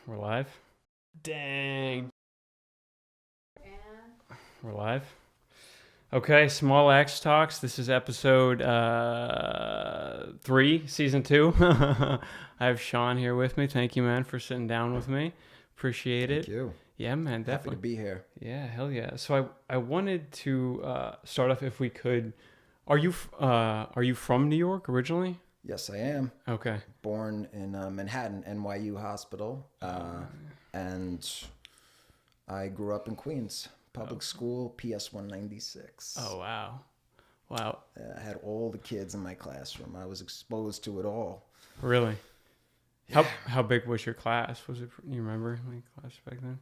We're live? Dang. We're live? Okay, Small Axe Talks. This is episode 3, season 2. I have Sean here with me. Thank you, man, for sitting down with me. Appreciate it. Thank you. Yeah, man, Happy definitely. to be here. Yeah, hell yeah. So I wanted to start off if we could. Are you from New York originally? Yes, I am. Okay. Born in Manhattan, NYU Hospital, and I grew up in Queens. Public school, PS 196. Oh, wow. Wow. I had all the kids in my classroom. I was exposed to it all. Really? Yeah. How big was your class? Was it, you remember, like, class back then?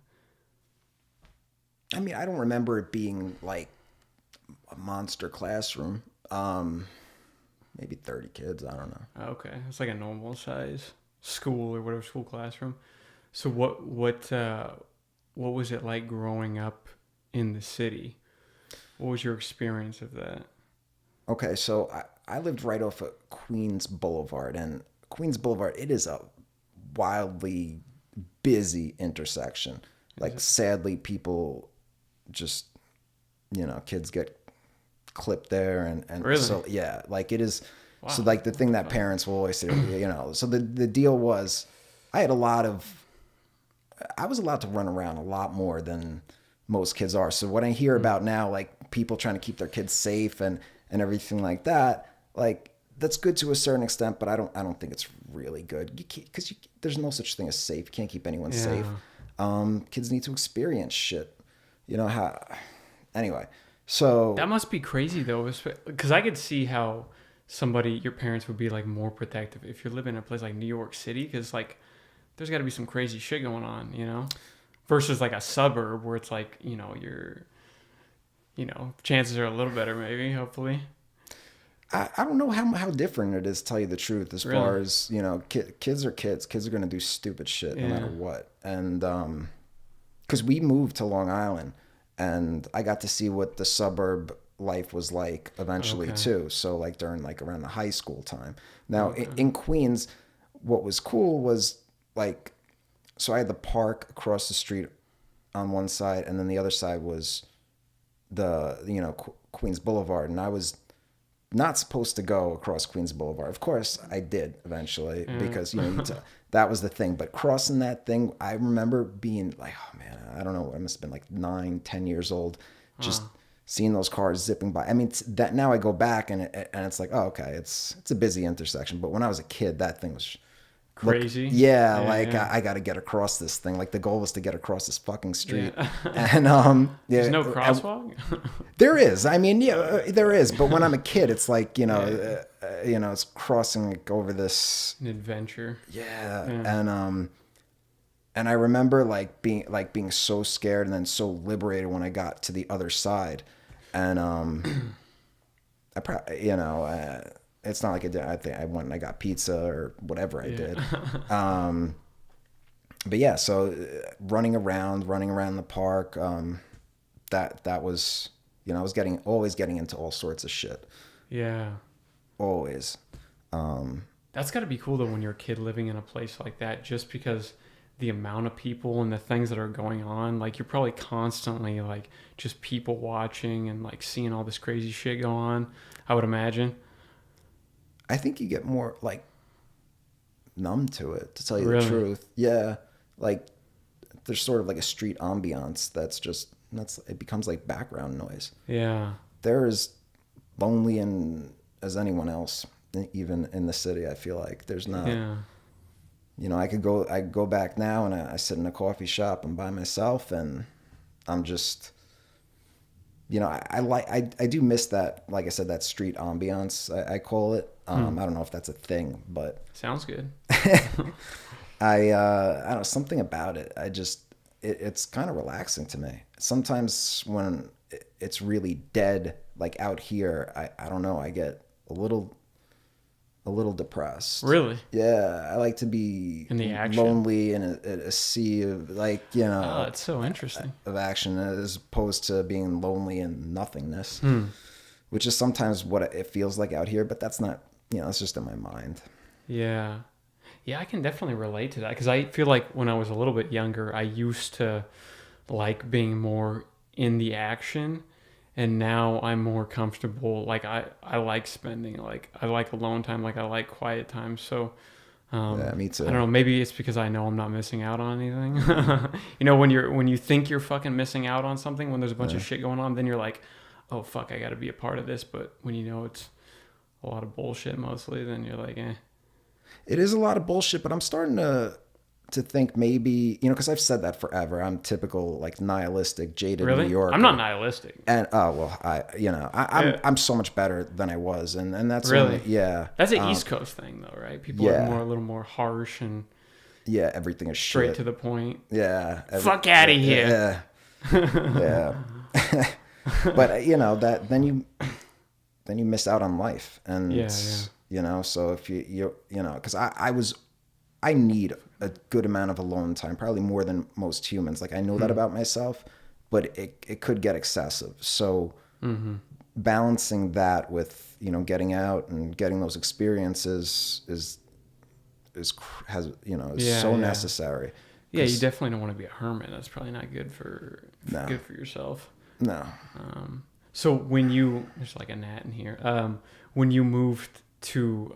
I mean, I don't remember it being like a monster classroom. Maybe 30 kids. I don't know. Okay, it's like a normal size school or whatever, school classroom. So what was it like growing up in the city? What was your experience of that? Okay, so I lived right off of Queens Boulevard, and Queens Boulevard, it is a wildly busy intersection. Like, sadly, people just, kids get clipped there, and Really? so, yeah, like, it is. Wow. So, like, the thing that parents will always say, so the deal was, I was allowed to run around a lot more than most kids are. So when I hear about now, like, people trying to keep their kids safe and everything like that, like, that's good to a certain extent, but I don't think it's really good. You can't, because there's no such thing as safe. You can't keep anyone safe. Kids need to experience shit. Anyway, so That must be crazy though, because I could see how your parents would be like more protective if you're living in a place like New York City, because like there's got to be some crazy shit going on, versus like a suburb where it's like, chances are a little better, maybe, hopefully. I don't know how different it is, to tell you the truth, as Really? far as, kids are kids. Kids are going to do stupid shit no matter what. And because we moved to Long Island, and I got to see what the suburb life was like eventually too. So like during like around the high school time. Now in Queens, what was cool was like, so I had the park across the street on one side, and then the other side was the, Queens Boulevard. And I was not supposed to go across Queens Boulevard. Of course I did eventually, because, that was the thing. But crossing that thing, I remember being like, oh man, I don't know, I must have been like 9-10 years old, just seeing those cars zipping by. I mean, that now I go back and it's like, oh, okay, it's a busy intersection. But when I was a kid, that thing was Crazy. I got to get across this thing. Like, the goal was to get across this fucking street. Yeah. And There's no crosswalk. there is. I mean, there is. But when I'm a kid, it's like, it's crossing like over this An adventure. Yeah. And I remember being so scared and then so liberated when I got to the other side. And I probably, it's not like I think I went and I got pizza or whatever I did. But yeah, so running around the park, that was, I was always getting into all sorts of shit. Yeah. Always. That's got to be cool though when you're a kid living in a place like that, just because the amount of people and the things that are going on, like you're probably constantly like just people watching and like seeing all this crazy shit go on, I would imagine. I think you get more like numb to it, to tell you Really? the truth. Yeah. Like, there's sort of like a street ambiance it becomes like background noise. Yeah. They're as lonely as anyone else, even in the city. I feel like there's not, I could go back now and I sit in a coffee shop and by myself, and I'm just, I do miss that, like I said, that street ambiance, I call it. I don't know if that's a thing, but Sounds good. I don't know, something about it. It's kind of relaxing to me. Sometimes when it's really dead, like out here, I don't know, I get a little depressed. Really? Yeah, I like to be In the action? lonely in a sea of, like, Oh, it's so interesting. of action, as opposed to being lonely in nothingness, which is sometimes what it feels like out here. But that's not, it's just in my mind. Yeah. Yeah, I can definitely relate to that because I feel like when I was a little bit younger, I used to like being more in the action, and now I'm more comfortable. Like I like spending, like I like alone time, like I like quiet time. So Yeah, me I too. don't know. Maybe it's because I know I'm not missing out on anything. When you think you're fucking missing out on something, when there's a bunch of Yeah. shit going on, then you're like, oh fuck, I got to be a part of this. But when you know it's a lot of bullshit mostly, then you're like, eh. It is a lot of bullshit, but I'm starting to think maybe, because I've said that forever. I'm typical like nihilistic, jaded New Really? I'm not Yorker. nihilistic. And well, I'm Yeah. I'm so much better than I was, and that's Really? only yeah. That's an East Coast thing, though, right? People are Yeah, a little more harsh and yeah, everything is straight shit. to the point. Yeah, Fuck out of here. yeah, yeah. But that then you miss out on life, and Yeah, yeah. so if because I need a good amount of alone time, probably more than most humans. Like I know that about myself, but it could get excessive. So balancing that with getting out and getting those experiences is Yeah, so yeah. necessary. Yeah, you definitely don't want to be a hermit. That's probably not good No. good for yourself. No. So when there's like a gnat in here. When you moved to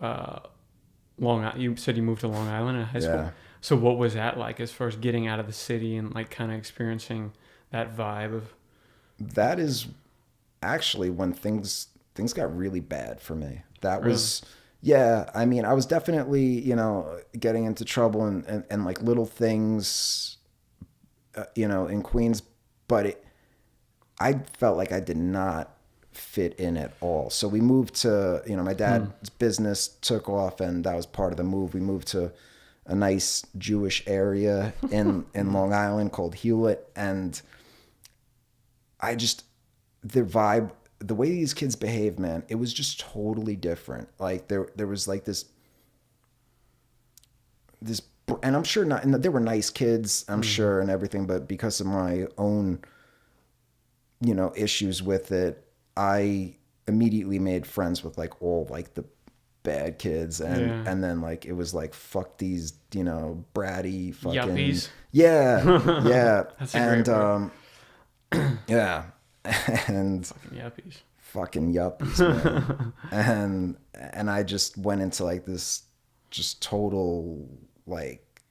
you said you moved to Long Island in high school. Yeah. So what was that like as far as getting out of the city and like kind of experiencing that vibe of? That is actually when things got really bad for me. That Really? was yeah, I mean, I was definitely, getting into trouble and like little things in Queens, but I felt like I did not fit in at all. So we moved to, my dad's business took off, and that was part of the move. We moved to a nice Jewish area in Long Island called Hewlett, and the vibe, the way these kids behave, man, it was just totally different. Like there was like this, and I'm sure not, and there were nice kids, I'm sure, and everything, but because of my own, issues with it, I immediately made friends with like all like the bad kids, and then like it was like fuck these, bratty fucking Yuppies. yeah, yeah, That's a great word. yeah, and Fucking yuppies. fucking yuppies, man. and I just went into like this just total like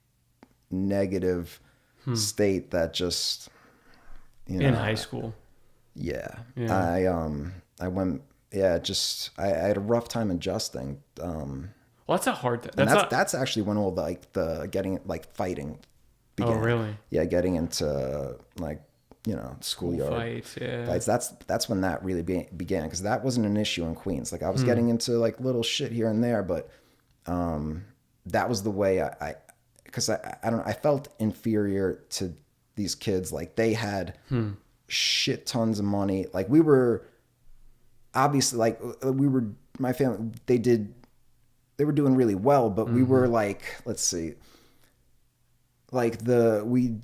negative state that just In high school. yeah. Yeah. I went just I had a rough time adjusting. Well, that's a hard thing. And that's actually when all the getting like fighting began. Oh, really? Yeah, getting into like schoolyard Fights, yeah. fights. That's when that really began, because that wasn't an issue in Queens. Like I was getting into like little shit here and there, but that was the way because I don't know, I felt inferior to these kids. Like they had shit tons of money. Like we were obviously like my family, they were doing really well, but we were like, let's see, like we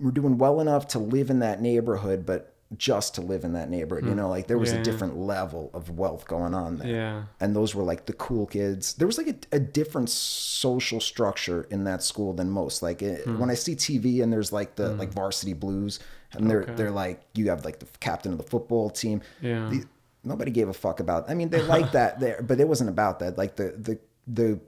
were doing well enough to live in that neighborhood, but just to live in that neighborhood, like there was a different level of wealth going on there. Yeah. And those were like the cool kids. There was like a different social structure in that school than most. Like when I see TV and there's like the like Varsity Blues, and they're like, you have like the captain of the football team. Yeah. Nobody gave a fuck about. I mean, they liked that there, but it wasn't about that. Like the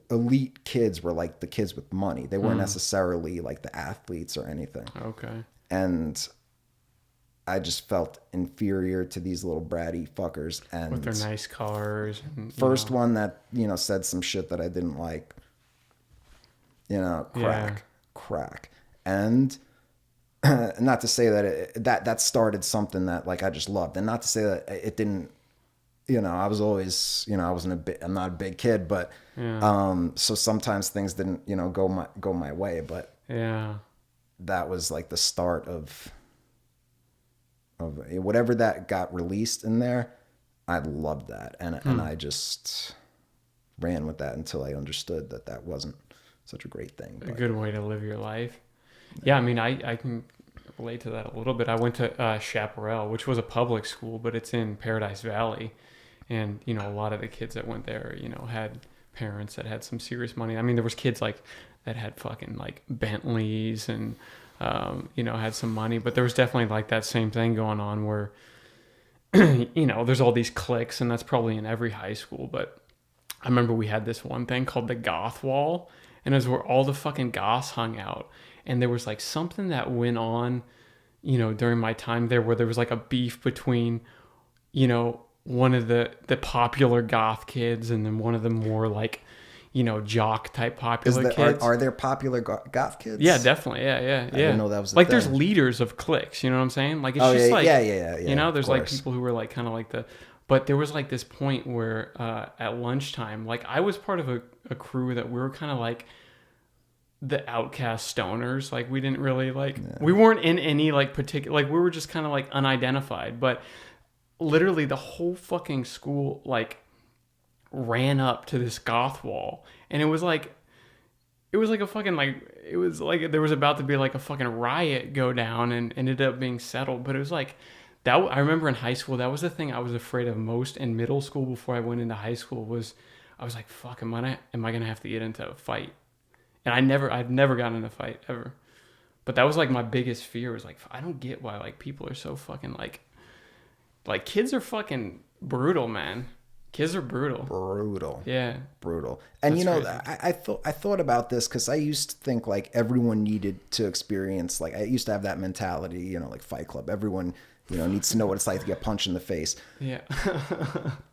elite kids were like the kids with money. They weren't necessarily like the athletes or anything. Okay. And I just felt inferior to these little bratty fuckers. And With their nice cars. And, first one that, said some shit that I didn't like, crack. And not to say that that started something that like I just loved, and not to say that it didn't, I was always, I'm not a big kid, but so sometimes things didn't, go my way, but that was like the start of whatever that got released in there. I loved that, and I just ran with that until I understood that wasn't such a great thing. A good way to live your life. Yeah, I mean, I can relate to that a little bit. I went to Chaparral, which was a public school, but it's in Paradise Valley. And, a lot of the kids that went there, had parents that had some serious money. I mean, there was kids like that had fucking like Bentleys and had some money, but there was definitely like that same thing going on where there's all these cliques, and that's probably in every high school. But I remember we had this one thing called the goth wall, and it was where all the fucking goths hung out. And there was like something that went on, during my time there, where there was like a beef between, one of the popular goth kids and then one of the more like, jock type popular kids. Are there popular goth kids? Yeah, definitely. Yeah. I didn't know that was like thing. There's leaders of cliques, you know what I'm saying? Like it's just like there's like people who were like kind of like but there was like this point where at lunchtime, like I was part of a crew that we were kind of like the outcast stoners. Like we didn't really we weren't in any like particular, like we were just kind of like unidentified, but literally the whole fucking school like ran up to this goth wall, and it was like a fucking like, it was like there was about to be like a fucking riot go down, and ended up being settled. But it was like that, I remember in high school, that was the thing I was afraid of most in middle school before I went into high school. Was I was like, fuck, am I gonna have to get into a fight? And I've never gotten in a fight ever, but that was like my biggest fear, was like, I don't get why like people are so fucking like kids are fucking brutal, man. Kids are brutal. Yeah. Brutal. And that's I thought about this because I used to think like everyone needed to experience, like I used to have that mentality, like Fight Club. Everyone, needs to know what it's like to get punched in the face. Yeah.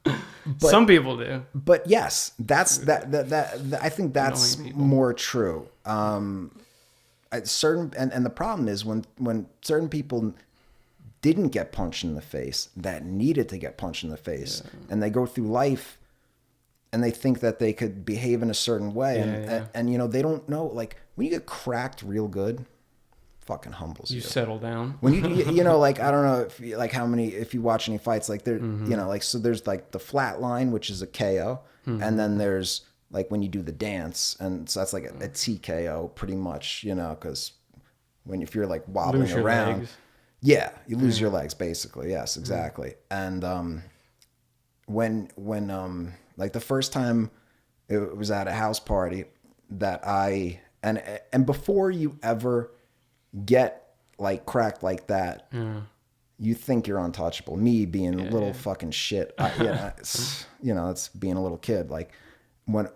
But, some people do. But yes, that I think that's more true. Certain and the problem is when certain people didn't get punched in the face, that needed to get punched in the face, and they go through life and they think that they could behave in a certain way, and they don't know, like when you get cracked real good, fucking humbles you. You settle down. When you like, I don't know if if you watch any fights, like there, like, so there's like the flat line, which is a KO, and then there's like when you do the dance, and so that's like a TKO pretty much, because if you're like wobbling around. Legs. Yeah, you lose your legs, basically. Yes, exactly. And when like the first time it was at a house party that and before you ever get like cracked like that, you think you're untouchable. Me being a little fucking shit, it's being a little kid. Like when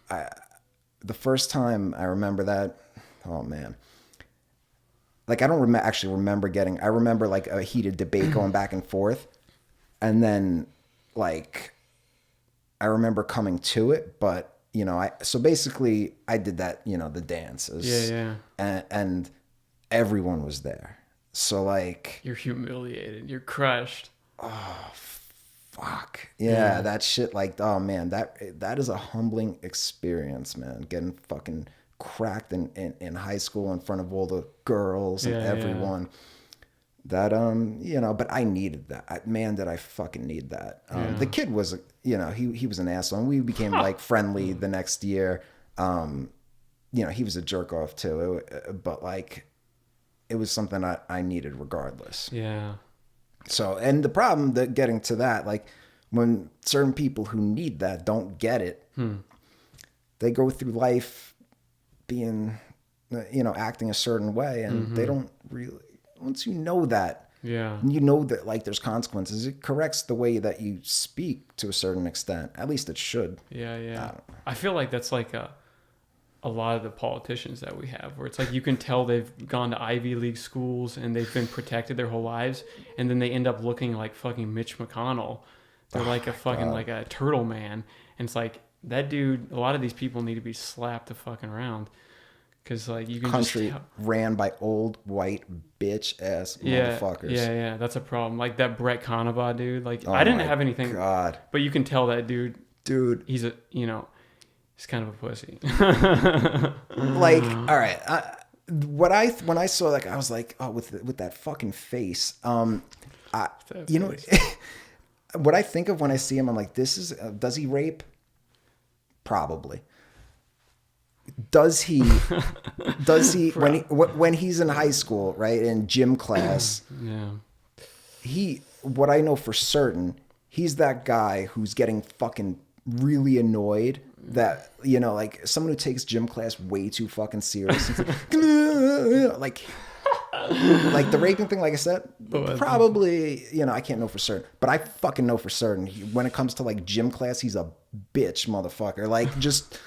the first time I remember that, oh man. Like, I don't actually remember I remember like a heated debate going back and forth. And then like, I remember coming to it, but so basically I did that, the dances. Yeah. And everyone was there. So like. You're humiliated. You're crushed. Oh, fuck. Yeah. That shit, like, oh man, that is a humbling experience, man. Getting fucking cracked in high school in front of all the girls and everyone. That but I needed that. Man, did I fucking need that. The kid was he was an asshole, and we became like friendly the next year. He was a jerk off too, but like it was something I needed regardless. Yeah. So, and the problem that getting to that, like when certain people who need that don't get it, they go through life being, acting a certain way, and they don't really, once you know that, that like there's consequences, it corrects the way that you speak to a certain extent. At least it should. Yeah. I feel like that's like a lot of the politicians that we have, where it's like you can tell they've gone to Ivy League schools and they've been protected their whole lives, and then they end up looking like fucking Mitch McConnell. They're like a fucking like a turtle man, and it's like, that dude, a lot of these people need to be slapped the fucking around, because like you can country ran by old white bitch ass motherfuckers. Yeah, that's a problem. Like that Brett Kavanaugh dude. Like I didn't have anything, but you can tell that dude, he's a he's kind of a pussy. Like, all right, when I saw that, I was like, oh, with that fucking face. What I think of when I see him, I'm like, does he rape? Probably. Does he when he's in high school, right, in gym class, what I know for certain, he's that guy who's getting fucking really annoyed that, you know, like someone who takes gym class way too fucking serious. Like the raping thing, like I said, probably, you know, I can't know for certain, but I fucking know for certain when it comes to like gym class, he's a bitch motherfucker. Like just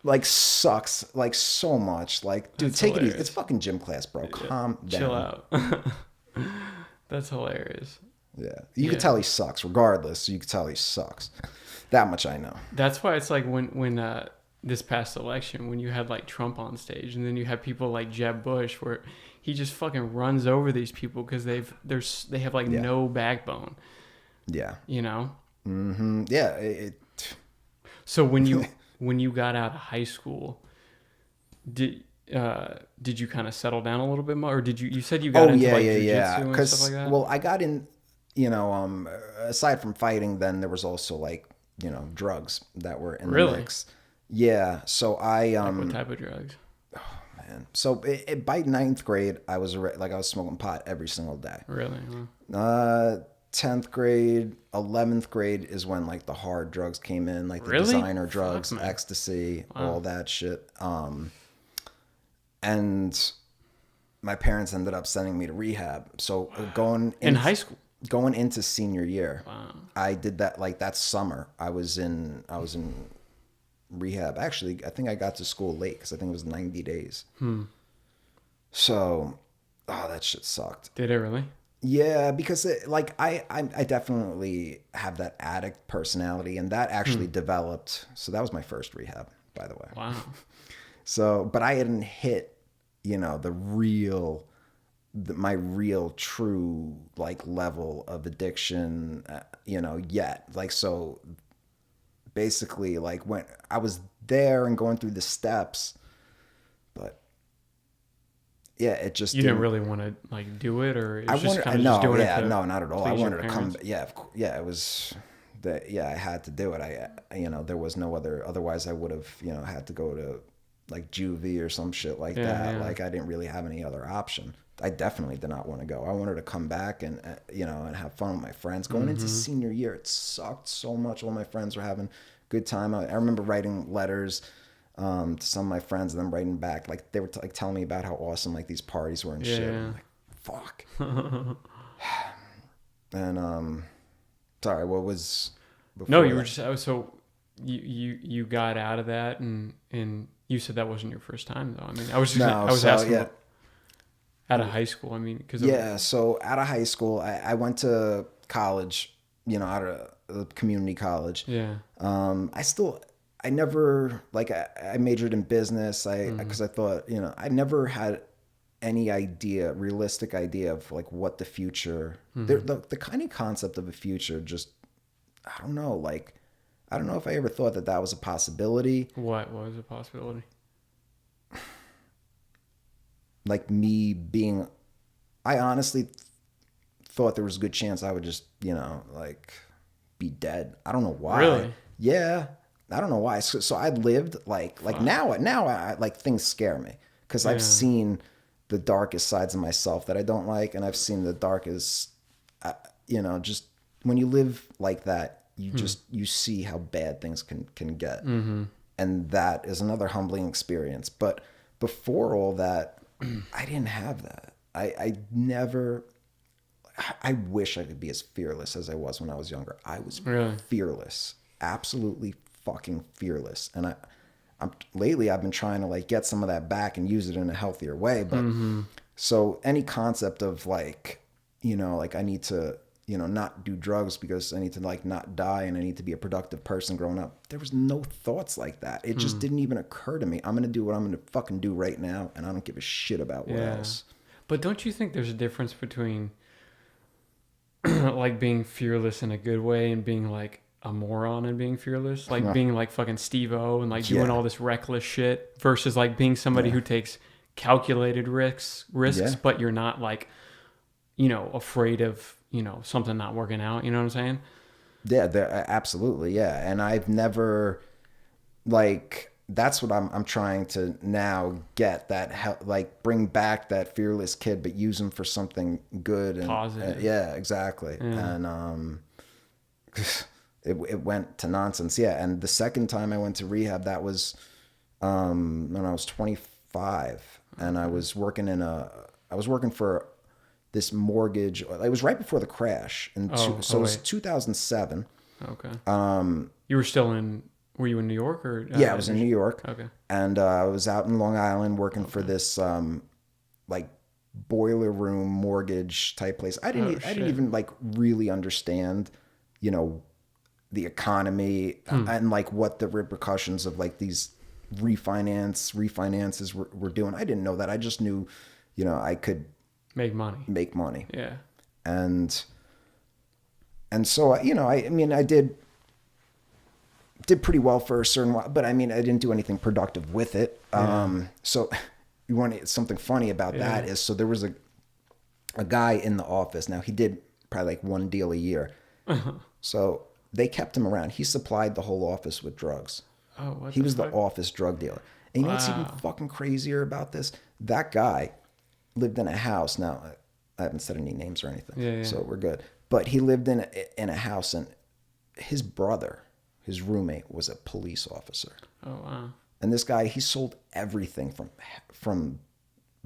like sucks like so much. Like, dude, That's take hilarious. it easy. It's fucking gym class, bro. Calm down. Chill out. That's hilarious. Yeah. You can tell he sucks regardless. You can tell he sucks. That much I know. That's why it's like when this past election, when you had like Trump on stage, and then you have people like Jeb Bush, where he just fucking runs over these people because they have like no backbone. Yeah. You know. Mm-hmm. Yeah. So when you got out of high school, did you kind of settle down a little bit more, or did you said you got into jiu-jitsu and stuff like that? Well, I got in, you know, aside from fighting, then there was also like, you know, drugs that were in the mix. Yeah. So like what type of drugs? Oh man. So by 9th grade, I was smoking pot every single day. Really? 10th grade, 11th grade is when like the hard drugs came in, like the designer drugs, ecstasy, all that shit. And my parents ended up sending me to rehab. So in high school, going into senior year, I did that like that summer. I was in rehab. Actually, I think I got to school late because I think it was 90 days. So, that shit sucked. Did it really? Yeah, because I definitely have that addict personality, and that actually developed. So that was my first rehab, by the way. Wow. So, but I hadn't hit, you know, my real true like level of addiction, you know, yet. Like, so basically like when I was there and going through the steps, but yeah, it just you didn't really want to like do it, or it's just kind of no, just doing yeah, it to no, not at all. I wanted to come, parents? it was that, yeah, I had to do it. You know, there was no otherwise I would have, you know, had to go to like juvie or some shit like that. Yeah. Like I didn't really have any other option. I definitely did not want to go. I wanted to come back and, you know, and have fun with my friends. Going into senior year, it sucked so much. All my friends were having a good time. I remember writing letters to some of my friends and them writing back. Like they were like telling me about how awesome like these parties were and shit. I'm like, fuck. And sorry, what was before No, you were that? just so you got out of that, and you said that wasn't your first time though. I mean, I was asking about out of high school. I mean, because so out of high school, I went to college. You know, out of community college. Yeah. I never like I majored in business. Because I thought, you know, I never had any realistic idea of like what the future, the kind of concept of a future. Just I don't know. Like I don't know if I ever thought that was a possibility. What was a possibility? Like me being, I honestly thought there was a good chance I would just, you know, like be dead. I don't know why. Really? Yeah. I don't know why. So I lived like now I like things scare me because I've seen the darkest sides of myself that I don't like. And I've seen the darkest, you know, just when you live like that, you see how bad things can get. And that is another humbling experience. But before all that, I didn't have that. I never, I wish I could be as fearless as I was when I was younger. I was fearless, absolutely fucking fearless. And lately I've been trying to like get some of that back and use it in a healthier way. But so any concept of like, you know, like I need to, you know, not do drugs because I need to like not die and I need to be a productive person growing up. There was no thoughts like that. It just didn't even occur to me. I'm going to do what I'm going to fucking do right now. And I don't give a shit about what else. But don't you think there's a difference between like being fearless in a good way and being like a moron and being fearless? Like being like fucking Steve-O and like doing all this reckless shit versus like being somebody who takes calculated risks, but you're not like, you know, afraid of, you know, something not working out. You know what I'm saying? Yeah, absolutely. Yeah. And I've never like, that's what I'm trying to now get that, like bring back that fearless kid, but use him for something good and positive. Yeah, exactly. And, it went to nonsense. Yeah. And the second time I went to rehab, that was when I was 25, and I was working for this mortgage. It was right before the crash, and it was 2007. Okay. You were still in. Were you in New York or? Yeah, I was in New York. Okay. And I was out in Long Island working for this like boiler room mortgage type place. I didn't even like really understand, you know, the economy and like what the repercussions of like these refinances were doing. I didn't know that. I just knew, you know, I could make money. Yeah. And so, you know, I mean, I did pretty well for a certain while, but I mean, I didn't do anything productive with it. Yeah. So you want something funny about that is, so there was a guy in the office. Now he did probably like one deal a year. So they kept him around. He supplied the whole office with drugs. Oh, what he was the office drug dealer. And you know what's even fucking crazier about this? That guy lived in a house. Now, I haven't said any names or anything, so we're good. But he lived in a house, and his brother, his roommate, was a police officer. Oh, wow. And this guy, he sold everything from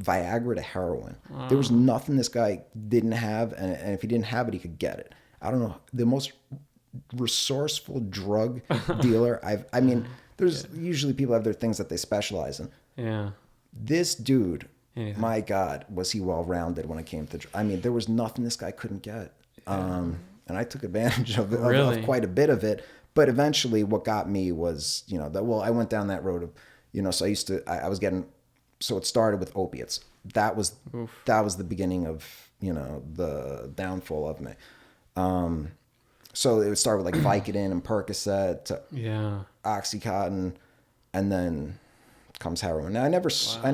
Viagra to heroin. Wow. There was nothing this guy didn't have, and if he didn't have it, he could get it. I don't know. The most resourceful drug dealer I mean, there's usually people have their things that they specialize in. Yeah. This dude, my God, was he well-rounded when it came to, I mean, there was nothing this guy couldn't get. And I took advantage of quite a bit of it. But eventually what got me was, you know, I went down that road of, you know, so I was getting, so it started with opiates. That was the beginning of, you know, the downfall of me. So it would start with like Vicodin and Percocet to Oxycontin, and then comes heroin. Now I never shot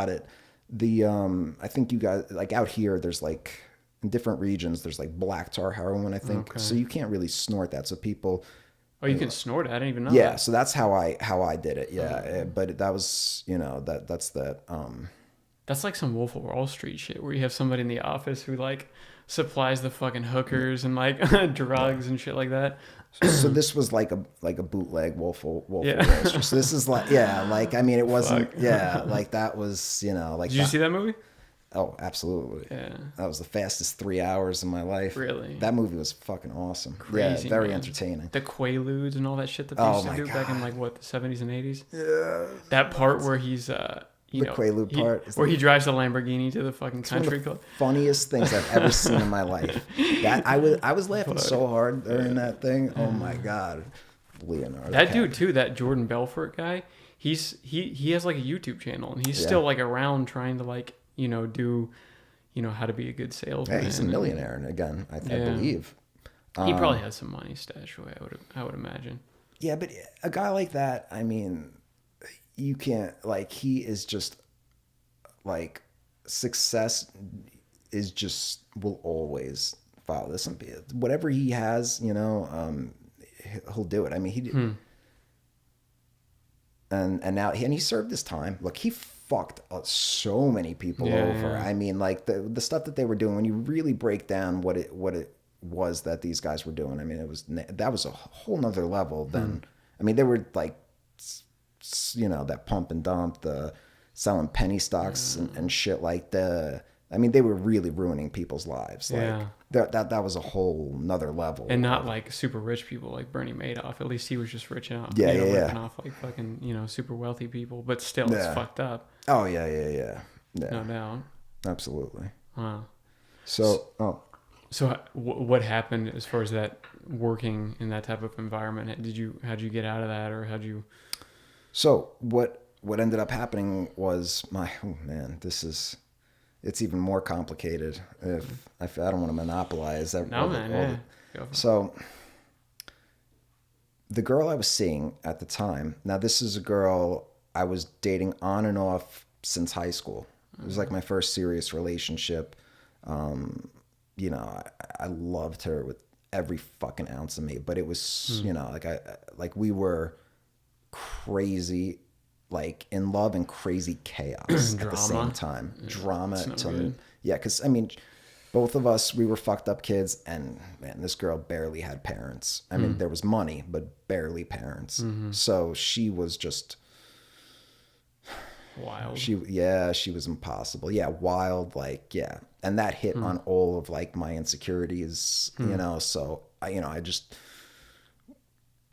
it. I think you guys, like out here, there's like in different regions, there's like black tar heroin, I think. Okay. So you can't really snort that. So people. Oh, you can snort it? I didn't even know. Yeah, that. So that's how I did it. Yeah, but that was, you know, that's that. That's like some Wolf of Wall Street shit where you have somebody in the office who like supplies the fucking hookers and like drugs and shit like that. So this was like a bootleg Wolf of Wall Street. So this is like, like, I mean, it wasn't, like that was, you know, like. Did you see that movie? Oh, absolutely. Yeah. That was the fastest 3 hours of my life. Really? That movie was fucking awesome. Crazy, very man. entertaining. The Quaaludes and all that shit that they used to do back in like what, the 70s and 80s? Yeah. That part where he's Quaalude part where he drives the Lamborghini to the fucking country club. Funniest things I've ever seen in my life. That I was laughing so hard during that thing. Oh my God. Leonardo. That dude too, that Jordan Belfort guy, he has like a YouTube channel, and he's still like around trying to like, you know, do, you know, how to be a good salesman. Yeah, he's a millionaire again, I believe. He probably has some money stashed away, I would imagine. Yeah, but a guy like that, I mean, you can't, like, he is just like, success is just, will always follow this. Whatever he has, you know, he'll do it. I mean, he did. And now he served his time. Look, he fucked so many people over. Yeah. I mean, like the stuff that they were doing, when you really break down what it was that these guys were doing, I mean, that was a whole nother level than, I mean, they were like, you know, that pump and dump, the selling penny stocks and shit like I mean, they were really ruining people's lives. Like that was a whole nother level. And not like super rich people like Bernie Madoff. At least he was just rich enough. Ripping off like fucking, you know, super wealthy people, but still it's fucked up. Oh yeah. No doubt. Absolutely. Wow. So what happened as far as that working in that type of environment? How'd you get out of that, or how'd you? So what ended up happening was it's even more complicated. If I don't want to monopolize that. No, man. So the girl I was seeing at the time, now this is a girl I was dating on and off since high school. It was like my first serious relationship. You know, I loved her with every fucking ounce of me, but it was, you know, like we were crazy, like in love and crazy chaos at the same time. Drama. Because I mean, both of us, we were fucked up kids, and man, this girl barely had parents. I mean, there was money, but barely parents. So she was just Wild. she was impossible. Yeah, wild, like, yeah. And that hit on all of like my insecurities, you know. So I just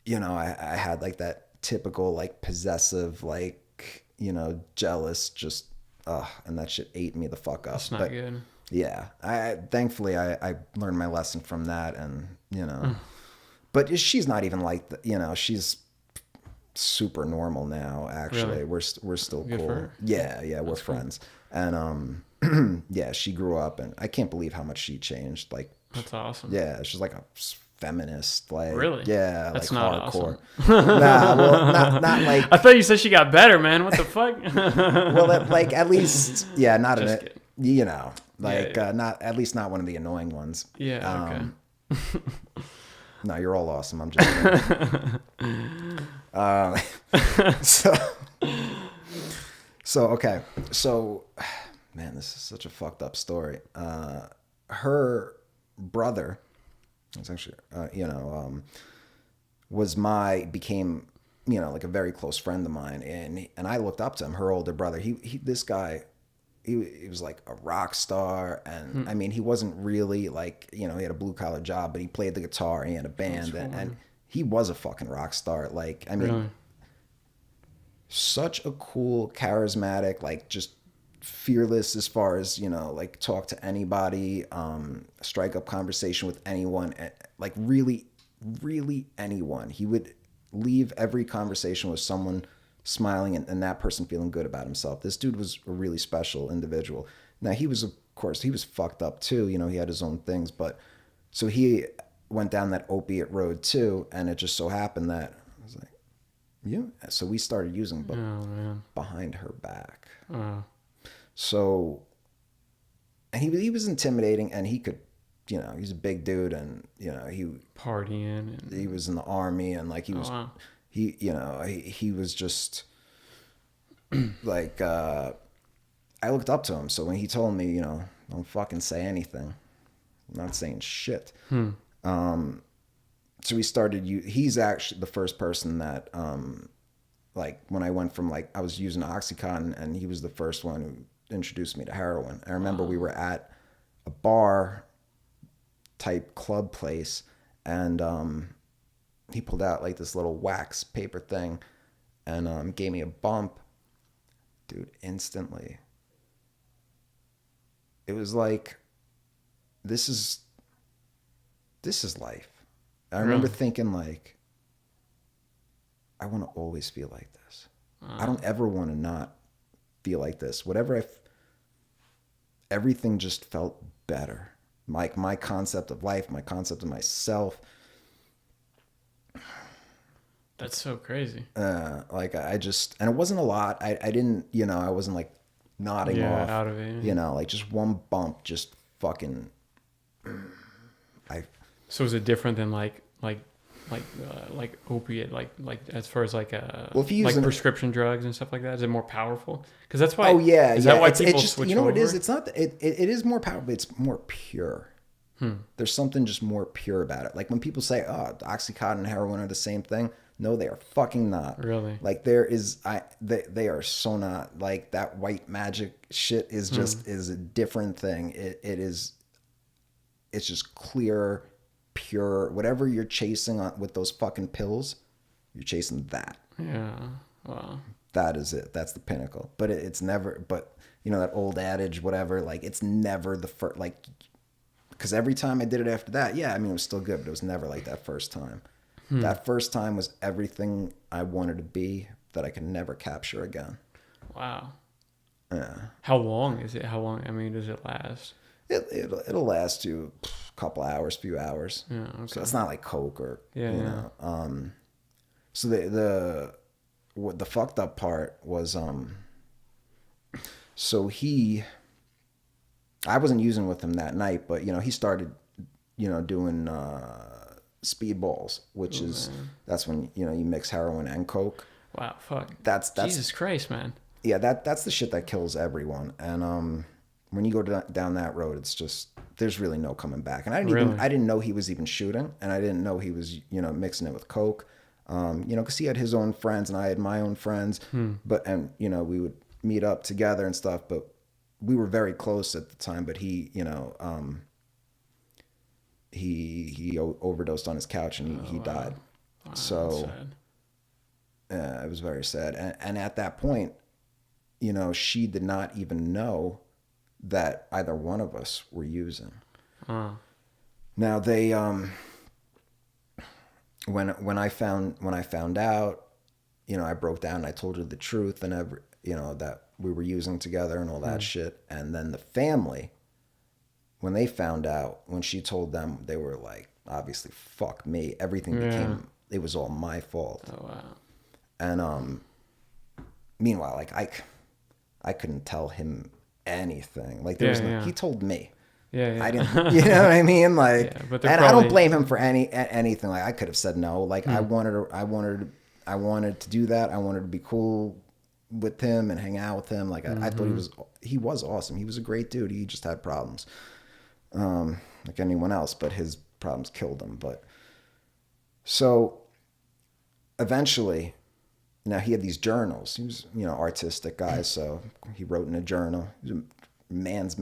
I had like that typical like possessive, like, jealous, just and that shit ate me the fuck up. That's not good. Yeah, thankfully I learned my lesson from that, and but she's not even like she's super normal now. Actually, Really? we're still Good cool. for her. Yeah, we're friends, and yeah, she grew up, and I can't believe how much she changed. Like, That's awesome. yeah, she's like a feminist, like, Really? yeah, That's like not hardcore. awesome. Nah, well, not like. I thought you said she got better, man. What the fuck? Well, like at least, yeah, not in Just it, kidding. like Yeah. not at least not one of the annoying ones. Yeah. Okay. No, you're all awesome. I'm just so okay. So, man, this is such a fucked up story. Her brother, it's actually, became, like a very close friend of mine, and I looked up to him. Her older brother, this guy, he was like a rock star, and I mean, he wasn't really like, he had a blue collar job, but he played the guitar and he had a band, and he was a fucking rock star. Like, I mean, Really? such a cool, charismatic, like just fearless as far as, like talk to anybody, strike up conversation with anyone, like really, really anyone. He would leave every conversation with someone smiling and that person feeling good about himself. This dude was a really special individual. Now, he was, of course, he was fucked up too. He had his own things, but so he went down that opiate road too. And it just so happened that I was like, yeah. So we started using, but behind her back. So, and he was intimidating, and he could, he's a big dude, and, he Partying. And... he was in the army, and like he was, he was just like, I looked up to him. So when he told me, don't fucking say anything, I'm not saying shit. So we started, he's actually the first person that, like when I went from like, I was using Oxycontin, and he was the first one who introduced me to heroin. I remember we were at a bar type club place, and he pulled out like this little wax paper thing and gave me a bump. Dude, instantly. It was like, this is life. I remember thinking like, I want to always feel like this. I don't ever want to not feel like this. Whatever everything just felt better. Like my concept of life, my concept of myself. That's so crazy. Like I just, and it wasn't a lot. I didn't, I wasn't like nodding off. Out of it. Like just one bump, just fucking. So is it different than like opiate, like as far as like if you use prescription drugs and stuff like that? Is it more powerful? Because that's why. Oh yeah, is yeah. that why it's people just, switch you know what over? it is? It's not. It is more powerful. But it's more pure. There's something just more pure about it. Like when people say, "Oh, Oxycontin and heroin are the same thing." No, they are fucking not. Really? Like they are so not. Like that white magic shit is just is a different thing. It's just clear, pure. Whatever you're chasing with those fucking pills, you're chasing that. Yeah. Wow. That is it. That's the pinnacle. But it's never. But that old adage, whatever. Like it's never the first. Like, because every time I did it after that, yeah, I mean it was still good, but it was never like that first time. That first time was everything I wanted to be that I could never capture again. Wow. Yeah. How long is it? How long? I mean, does it last? It'll last you a couple hours, few hours. Yeah. Okay. So it's not like Coke or you know. So the fucked up part was so I wasn't using with him that night, but he started doing speedballs, which that's when you mix heroin and Coke. Wow, fuck. That's Jesus Christ, man. Yeah, that's the shit that kills everyone. And when you go down that road, it's just, there's really no coming back. And Really? I didn't know he was even shooting, and I didn't know he was, mixing it with coke. Because he had his own friends and I had my own friends, and we would meet up together and stuff. But we were very close at the time. But he, he overdosed on his couch and he died. Wow, So it was very sad. And at that point, she did not even know that either one of us were using. Now they when I found out, I broke down and I told her the truth and that we were using together and all that shit. And then the family, when they found out, when she told them, they were like, obviously, fuck me. Everything became, it was all my fault. Oh wow. And meanwhile, like I couldn't tell him anything. Like there was no, he told me. Yeah. I didn't, you know what I mean? Like, but and I don't blame him for anything. Like I could have said no. Like I wanted to do that. I wanted to be cool with him and hang out with him. Like I thought he was awesome. He was a great dude. He just had problems, like anyone else, but his problems killed him. But so eventually, now he had these journals. He was, artistic guy. So he wrote in a journal. He was a man's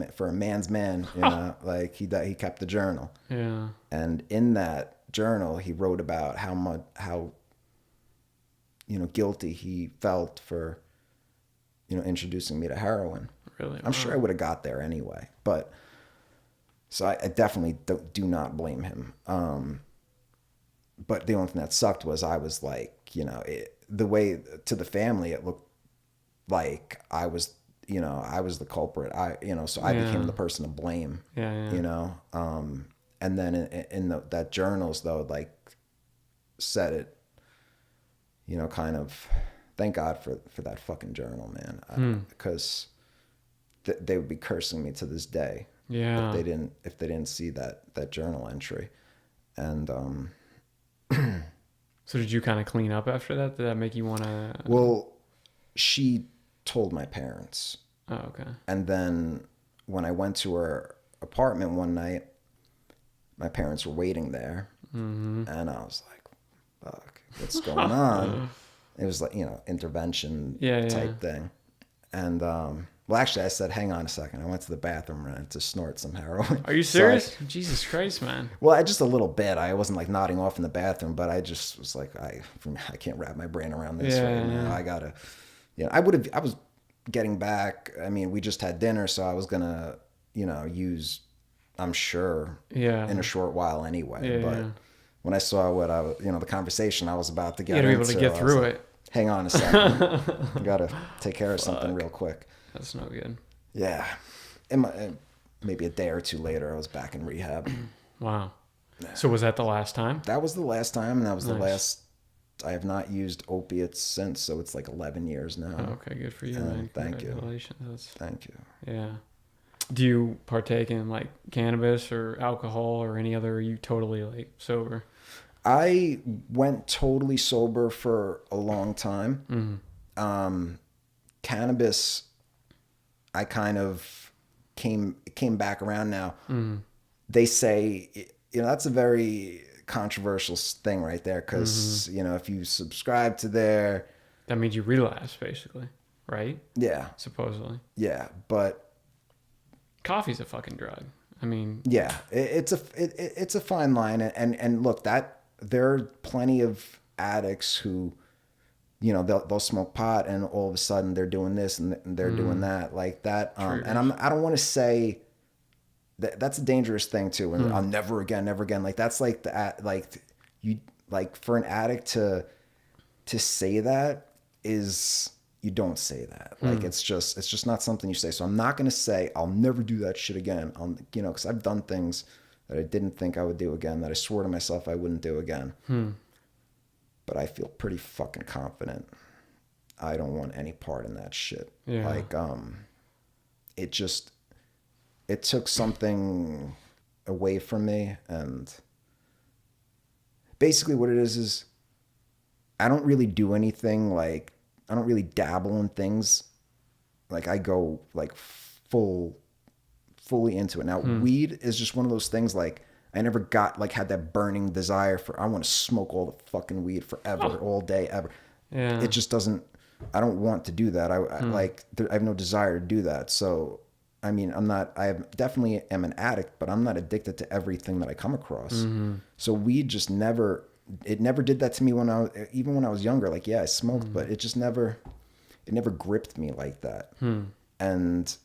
man, like he kept the journal. Yeah. And in that journal, he wrote about how guilty he felt for, introducing me to heroin. Really? I'm sure I would have got there anyway, but so I definitely do not blame him. But the only thing that sucked was I was like, the way to the family, it looked like I was the culprit. So I became the person to blame. Yeah. And then in that journals though, like said it, kind of, thank God for that fucking journal, man, because they would be cursing me to this day. Yeah. If they didn't see that journal entry, and So did you kind of clean up after that? Did that make you want to? Well, she told my parents. Oh, okay. And then when I went to her apartment one night, my parents were waiting there, and I was like, "Fuck, what's going on?" It was like intervention type thing, and well, actually, I said, "Hang on a second." I went to the bathroom and to snort some heroin. Are you serious? Jesus Christ, man. Well, just a little bit. I wasn't like nodding off in the bathroom, but I just was like, I can't wrap my brain around this right now. I gotta, I was getting back. I mean, we just had dinner, so I was gonna, use, I'm sure, in a short while anyway. But when I saw what I was, the conversation I was about to get into, able to get through it. Hang on a second. I gotta take care of something real quick. That's no good. Yeah. Maybe a day or two later, I was back in rehab. Wow. So was that the last time? That was the last time, and that was the last. I have not used opiates since, so it's like 11 years now. Oh, okay, good for you, man. Thank you. Congratulations. Thank you. Yeah. Do you partake in like cannabis or alcohol or any other? Are you totally like sober? I went totally sober for a long time. Cannabis, I kind of came back around now. They say, that's a very controversial thing right there, because if you subscribe to that means you relapse basically, right? Yeah, supposedly. Yeah, but coffee's a fucking drug. I mean, yeah, it's a fine line, and look, that there are plenty of addicts who, they'll smoke pot and all of a sudden they're doing this and they're doing that, like that. And I don't want to say that that's a dangerous thing too. And I'm never again. Like that's like for an addict to say that is, you don't say that. Like it's just not something you say. So I'm not going to say I'll never do that shit again. Because I've done things that I didn't think I would do again, that I swore to myself I wouldn't do again. But I feel pretty fucking confident I don't want any part in that shit. Yeah. Like, it took something away from me, and basically what it is I don't really do anything, like, I don't really dabble in things. Like I go like full fully into it. Now, weed is just one of those things like I never got like had that burning desire for I want to smoke all the fucking weed forever, all day, ever. Yeah. It just doesn't. I don't want to do that. I have no desire to do that. So, I mean, I'm not. Definitely am an addict, but I'm not addicted to everything that I come across. So weed just never. It never did that to me even when I was younger. Like, yeah, I smoked, but it just never. It never gripped me like that, and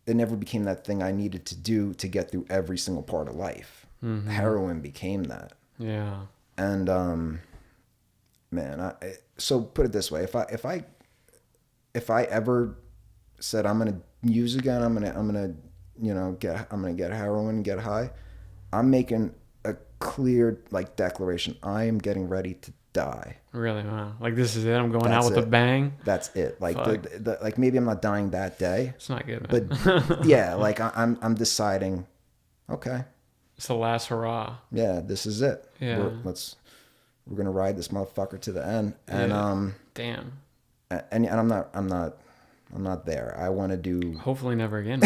it never became that thing I needed to do to get through every single part of life. Heroin became that. Yeah. And man, so put it this way: if I ever said I'm gonna use again, I'm gonna get heroin, get high, I'm making a clear like declaration. I am getting ready to die. Really? Wow. Like this is it. I'm going That's out with a bang. That's it. Like like maybe I'm not dying that day. It's not good, man. But yeah, like I'm deciding. Okay. It's the last hurrah. Yeah, this is it. Yeah. We're gonna ride this motherfucker to the end. And damn. And I'm not there. I want to do. Hopefully never again.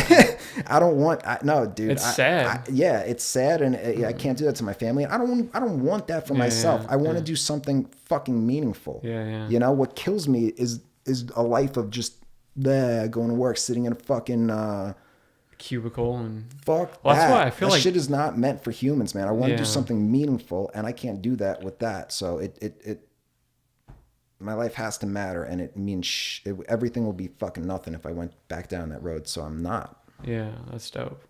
I don't want. No, dude. It's sad. Yeah, it's sad, and I can't do that to my family. I don't want that for myself. I want to do something fucking meaningful. Yeah. You know what kills me is a life of just going to work, sitting in a fucking cubicle and fuck. Well, that's why I feel that like shit is not meant for humans, man. I want to do something meaningful, and I can't do that with that. So it my life has to matter, and it means everything will be fucking nothing if I went back down that road. So I'm not. Yeah, that's dope.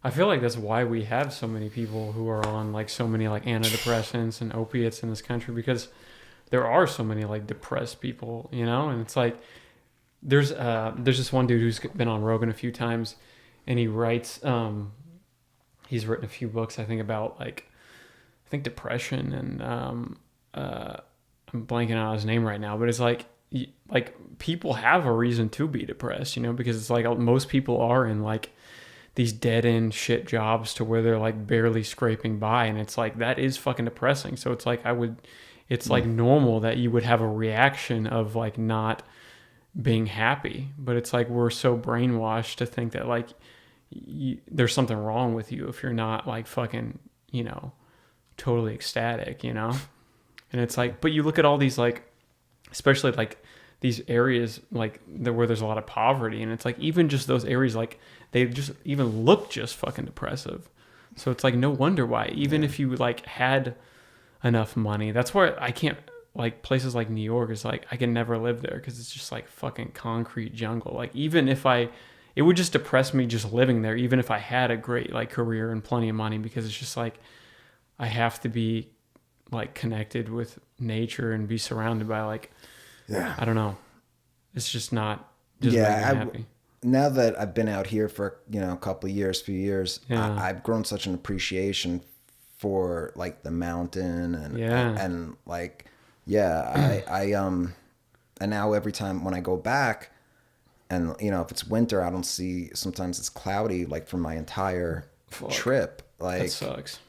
I feel like that's why we have so many people who are on like so many like antidepressants and opiates in this country, because there are so many like depressed people, you know. And it's like there's this one dude who's been on Rogan a few times, and he writes he's written a few books I think about like depression and I'm blanking out his name right now, but it's like people have a reason to be depressed, you know, because it's like most people are in like these dead end shit jobs to where they're like barely scraping by, and it's like that is fucking depressing. So it's like it's like normal that you would have a reaction of like not being happy, but it's like we're so brainwashed to think that like there's something wrong with you if you're not like fucking, you know, totally ecstatic, you know. And it's like, but you look at all these like, especially like these areas like where there's a lot of poverty, and it's like even just those areas like they just even look just fucking depressive. So it's like no wonder why even if you like had enough money, that's why I can't like places like New York is like I can never live there because it's just like fucking concrete jungle. Like even if it would just depress me just living there, even if I had a great like career and plenty of money, because it's just like I have to be like connected with nature and be surrounded by like, I don't know. It's just not just making me happy. Now that I've been out here for, you know, few years, I've grown such an appreciation for like the mountain and like, and now every time when I go back and, you know, if it's winter, I don't see, sometimes it's cloudy, like for my entire trip. Like, that sucks.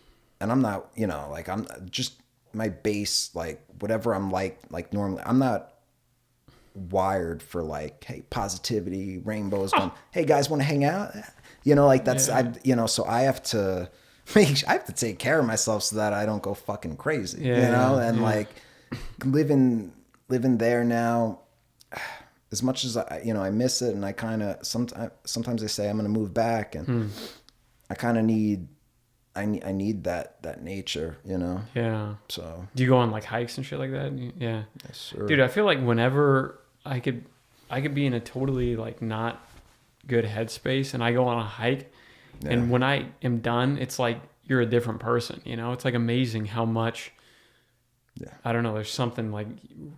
And I'm not, you know, like I'm just, my base, like whatever I'm like normally, I'm not wired for like, hey, positivity, rainbows. Hey guys, want to hang out? You know, like that's, you know, so I have to take care of myself so that I don't go fucking crazy, you know? And like living there now, as much as I miss it. And I kind of, sometimes I say I'm going to move back, and I kind of need that nature, you know? Yeah. So do you go on like hikes and shit like that? Yeah. Yes, sir. Dude, I feel like whenever I could be in a totally like not good headspace and I go on a hike, and when I am done, it's like you're a different person, you know? It's like amazing how much, I don't know, there's something like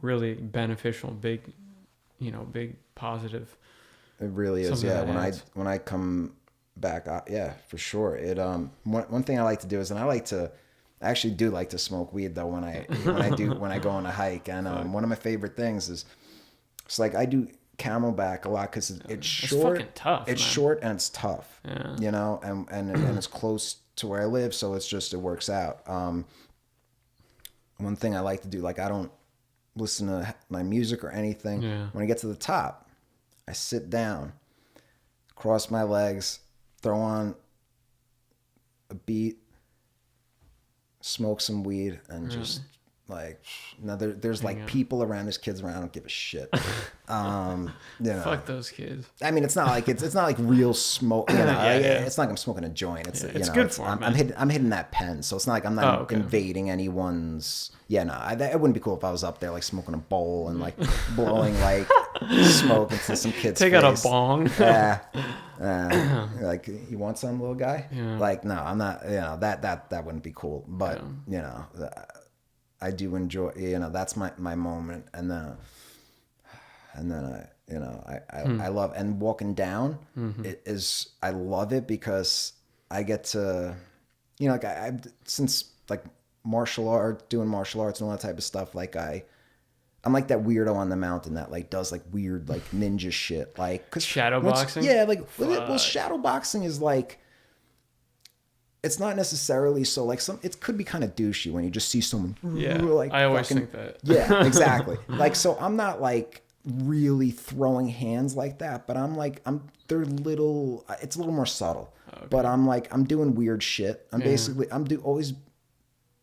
really beneficial, big positive. It really is. Yeah. When I come back, for sure. It one thing I like to do is, and I actually do like to smoke weed though when I go on a hike, and one of my favorite things is it's like I do Camelback a lot because it's short. Fucking tough. It's short and it's tough. Yeah. You know, and it's close to where I live, so it works out. One thing I like to do, like I don't listen to my music or anything. Yeah. When I get to the top, I sit down, cross my legs, throw on a beat, smoke some weed, and just like, no, there's like people around, there's kids around. I don't give a shit. Fuck those kids. I mean, it's not like real smoke. It's not like I'm smoking a joint. It's it's good for them. I'm hitting that pen, so it's not like I'm not invading anyone's. Yeah, no, it wouldn't be cool if I was up there like smoking a bowl and like blowing like smoke into some kid's Take face. out a bong. Yeah. Like, you want some, little guy? Yeah. Like, no, I'm not. That wouldn't be cool. But I do enjoy. That's my moment, and then I love, and walking down I love it because I get to, like I since like doing martial arts and all that type of stuff, like I'm like that weirdo on the mountain that like does like weird like ninja shit, like cause shadow boxing. Yeah, like well, shadow boxing is like, it's not necessarily so like it could be kind of douchey when you just see someone. Yeah, like I always think that. Yeah, exactly. Like, so I'm not like really throwing hands like that, but they're it's a little more subtle. Okay. But I'm doing weird shit. Always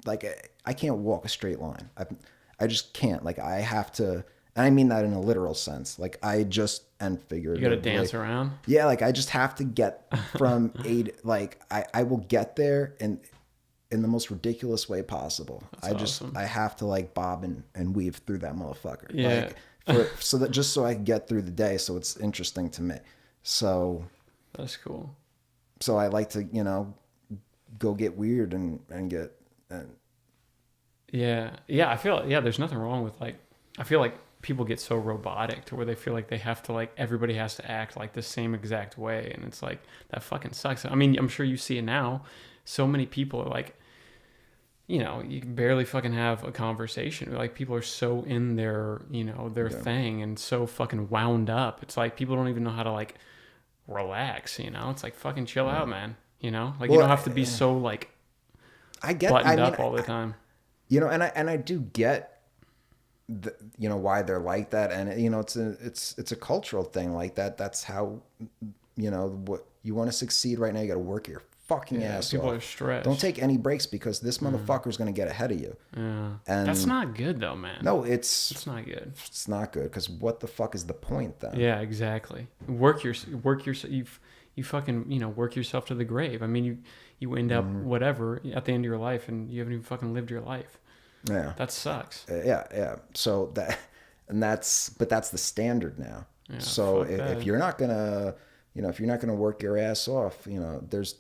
like, I can't walk a straight line. I just can't. Like, I have to, and I mean that in a literal sense. Like, and figuratively. You got to dance around? Yeah, like, I just have to get from like, I will get there in the most ridiculous way possible. That's awesome. I have to like bob and weave through that motherfucker. Yeah. Like, so I can get through the day. So it's interesting to me. So. That's cool. So I like to, go get weird and get. Yeah. I feel, there's nothing wrong with like, I feel like people get so robotic to where they feel like they have to like, everybody has to act like the same exact way. And it's like, that fucking sucks. I mean, I'm sure you see it now. So many people are like, you can barely fucking have a conversation. Like, people are so in their thing and so fucking wound up. It's like, people don't even know how to like relax, It's like, fucking chill out, man. Like, you don't have to be so like buttoned up all the time. And I do get why they're like that, and it's a cultural thing like that. That's how what you want to succeed right now. You got to work your fucking ass off. People are stressed. Don't take any breaks because this motherfucker's gonna get ahead of you. Yeah, and that's not good though, man. No, it's not good. It's not good because what the fuck is the point then? Yeah, exactly. Work your you fucking work yourself to the grave. I mean, you end up whatever at the end of your life, and you haven't even fucking lived your life. Yeah, that sucks. Yeah. So that's the standard now. Yeah, so if you're not gonna, if you're not gonna work your ass off, there's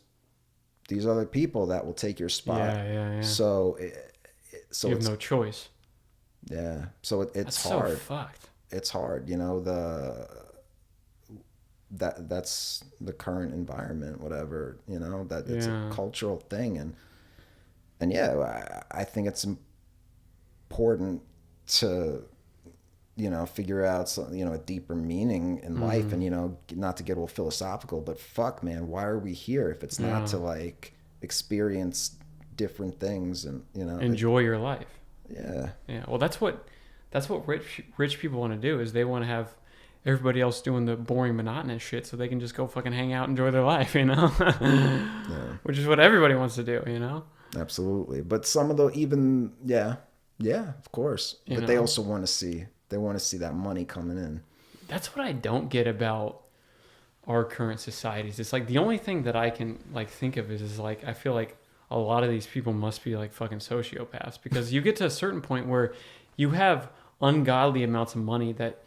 these other people that will take your spot. Yeah. So you have no choice. Yeah. So it's that's hard. So fucked. It's hard. That's the current environment, whatever, that it's a cultural thing. And yeah, I think it's important to, figure out a deeper meaning in life, and, not to get all philosophical, but fuck, man, why are we here if it's not to like experience different things and, enjoy your life. Yeah. Yeah. Well, that's what rich people want to do, is they want to have everybody else doing the boring, monotonous shit so they can just go fucking hang out and enjoy their life, Yeah. Which is what everybody wants to do, Absolutely. But some of of course. But they also want to see that money coming in. That's what I don't get about our current societies. It's like the only thing that I can like think of is like, I feel like a lot of these people must be like fucking sociopaths, because you get to a certain point where you have ungodly amounts of money that,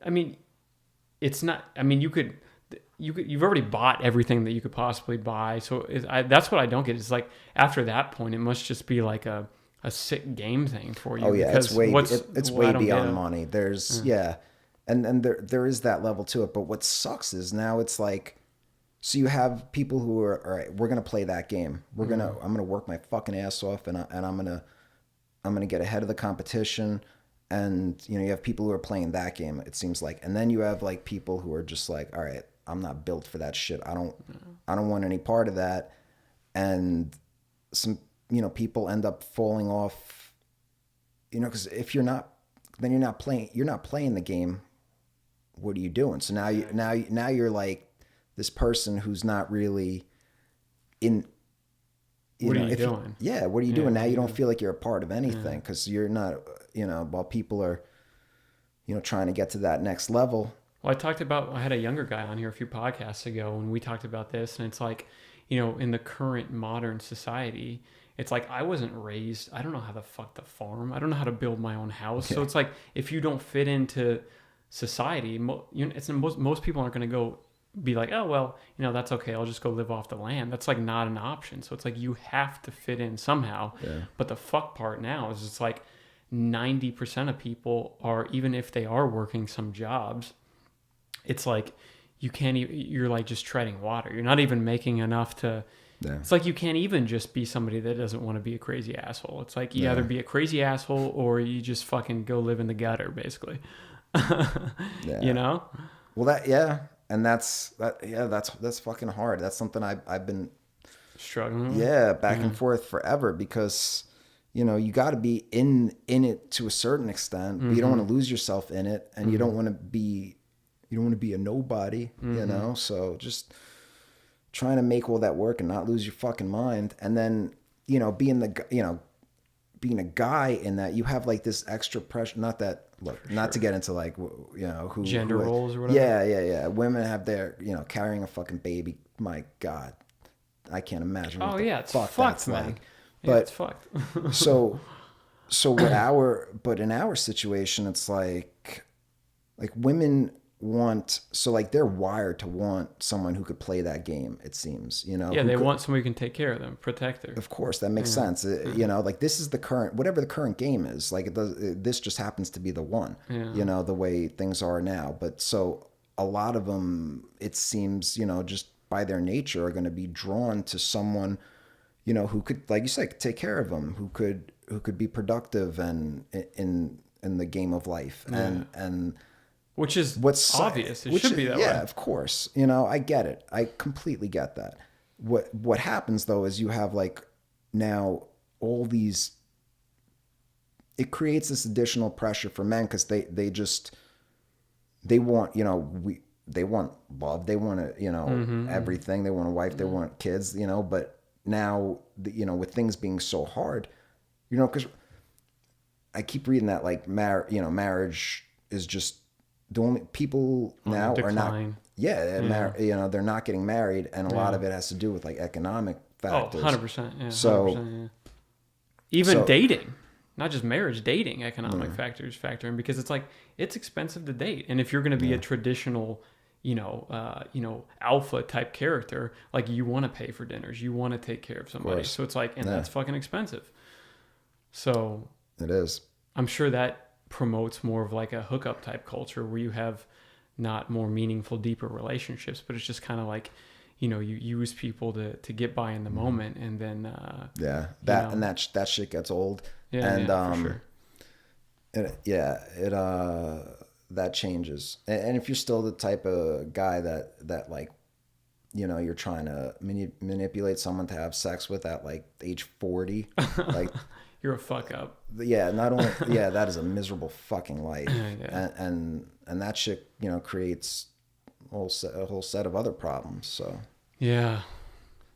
I mean, it's not, I mean, you've already bought everything that you could possibly buy. So that's what I don't get. It's like, after that point, it must just be like a sick game thing for you. Oh yeah, it's way beyond money. There's and there is that level to it. But what sucks is now it's like, so you have people who are, all right, we're gonna play that game. I'm gonna work my fucking ass off, and I'm gonna get ahead of the competition. And you have people who are playing that game, it seems like, and then you have like people who are just like, all right, I'm not built for that shit. I don't want any part of that. And some people end up falling off, because if you're not playing the game. What are you doing? So now you're like this person who's not really in. What are you doing? What are you doing now? You don't feel like you're a part of anything because you're not. While people are, trying to get to that next level. Well, I had a younger guy on here a few podcasts ago, and we talked about this, and it's like, in the current modern society, it's like I wasn't raised. I don't know how the fuck to farm. I don't know how to build my own house. So it's like if you don't fit into society, most people aren't going to go be like, oh well, that's okay. I'll just go live off the land. That's like not an option. So it's like you have to fit in somehow. Yeah. But the fuck part now is it's like 90% of people are, even if they are working some jobs, it's like you can't even, you're like just treading water. You're not even making enough to. Yeah. It's like you can't even just be somebody that doesn't want to be a crazy asshole. It's like you either be a crazy asshole or you just fucking go live in the gutter, basically. Well, and that's fucking hard. That's something I've been struggling with. Yeah, back and forth forever because you got to be in it to a certain extent, but you don't want to lose yourself in it, and you don't want to be a nobody, So just trying to make all that work and not lose your fucking mind, and then being a guy in that you have like this extra pressure. Not to get into like who gender roles or whatever. Yeah. Women have their carrying a fucking baby. My God, I can't imagine. It's fucked, man. Like. Yeah, But it's fucked. so in our situation, it's like women want, so like they're wired to want someone who could play that game, it seems, Yeah, they want somebody who can take care of them, protect her. Of course, that makes sense. Like this is the current, whatever the current game is, like this just happens to be the one, the way things are now. But so a lot of them, it seems, just by their nature are going to be drawn to someone, who could, like you said, take care of them, who could be productive and in the game of life, and which is what's obvious. It should be that way. Yeah, of course. I get it. I completely get that. What happens though is you have like now all these. It creates this additional pressure for men because they want they want love, they want everything, they want a wife, they want kids, but now with things being so hard, because I keep reading that like marriage is just the only people now are not. Yeah, they're not getting married, and a lot of it has to do with like economic factors. 100%. Yeah, so 100%, yeah. Even dating, not just marriage, dating, economic factors factor in, because it's like it's expensive to date, and if you're going to be a traditional, alpha type character, like you want to pay for dinners, you want to take care of somebody, so it's like, and that's fucking expensive. So it is. I'm sure that promotes more of like a hookup type culture where you have not more meaningful, deeper relationships, but it's just kind of like, you use people to get by in the moment, and then that shit gets old. For sure. That changes. And if you're still the type of guy that like, you're trying to manipulate someone to have sex with at like age 40, like you're a fuck up. Yeah, not only that is a miserable fucking life. And that shit, creates a whole set of other problems. So yeah,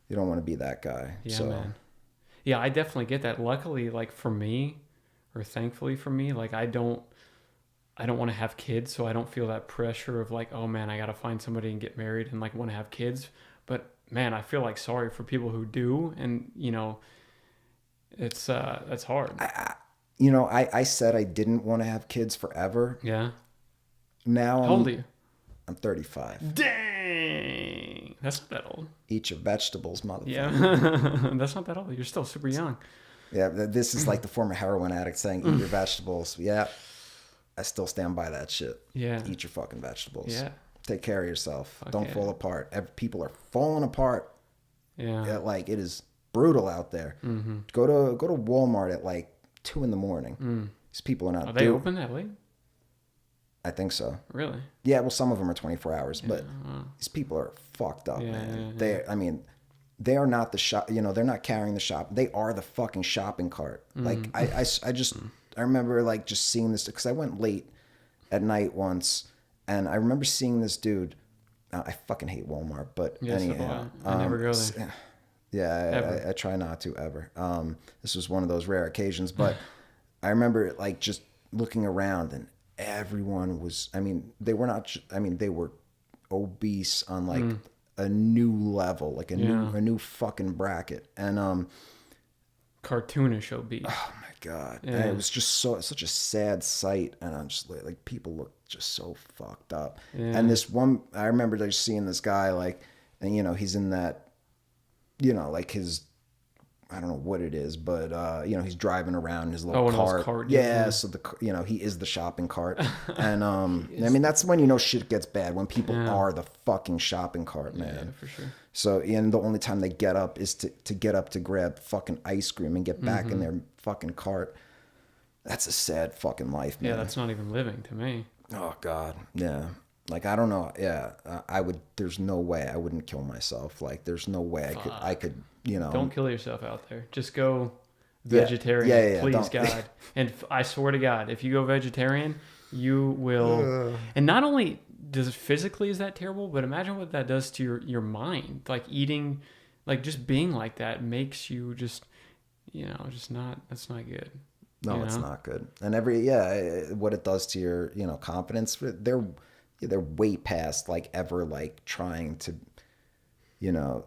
you don't want to be that guy. Yeah, so. Man. Yeah, I definitely get that. Luckily, like for me, or thankfully for me, like I don't want to have kids, so I don't feel that pressure of like, oh man, I got to find somebody and get married and like want to have kids. But man, I feel like sorry for people who do, and it's that's hard. I said I didn't want to have kids forever. Yeah. Now how old are you? I'm 35. Dang, that's not that old. Eat your vegetables, motherfucker. Yeah, that's not that old. You're still super young. Yeah, this is like the former heroin addict saying, "Eat your vegetables." Yeah, I still stand by that shit. Yeah, eat your fucking vegetables. Yeah, take care of yourself. Don't fall apart. People are falling apart. Yeah, like it is brutal out there. Mm-hmm. Go to Walmart at like 2 a.m. These people are not. Are they open that late? I think so. Really? Yeah. Well, some of them are 24 hours, but these people are fucked up, man. They are not the shop. They're not carrying the shop. They are the fucking shopping cart. Like I remember like just seeing this because I went late at night once, and I remember seeing this dude I fucking hate Walmart, but Yeah, so do anyhow, I never go there. yeah, I try not to ever. This was one of those rare occasions, but I remember like just looking around and everyone was, I mean, they were not, I mean, they were obese on like a new level, like a new fucking bracket. And, Cartoonish obese. oh my God. Yeah. And it was just such a sad sight. And I'm just like people look just so fucked up. Yeah. And this one, I remember just seeing this guy like, and you know, he's in that, you know, like his, I don't know what it is, but you know, he's driving around in his little cart. Yeah, so you know, he is the shopping cart. And I mean, that's when you know shit gets bad, when people are the fucking shopping cart, man. Yeah, for sure. So, and the only time they get up is to get up to grab fucking ice cream and get back in their fucking cart. That's a sad fucking life, man. Yeah, that's not even living to me. Oh God, yeah. Like I don't know, yeah. I would. There's no way I wouldn't kill myself. Like there's no way I could. You know, don't kill yourself out there. Just go vegetarian, please, God. And I swear to God, if you go vegetarian, you will. And not only does it physically is that terrible, but imagine what that does to your mind. Like eating, like just being like that makes you just, you know, just not. That's not good. No, it's not good. And what it does to your, you know, confidence. They're way past like ever like trying to, you know.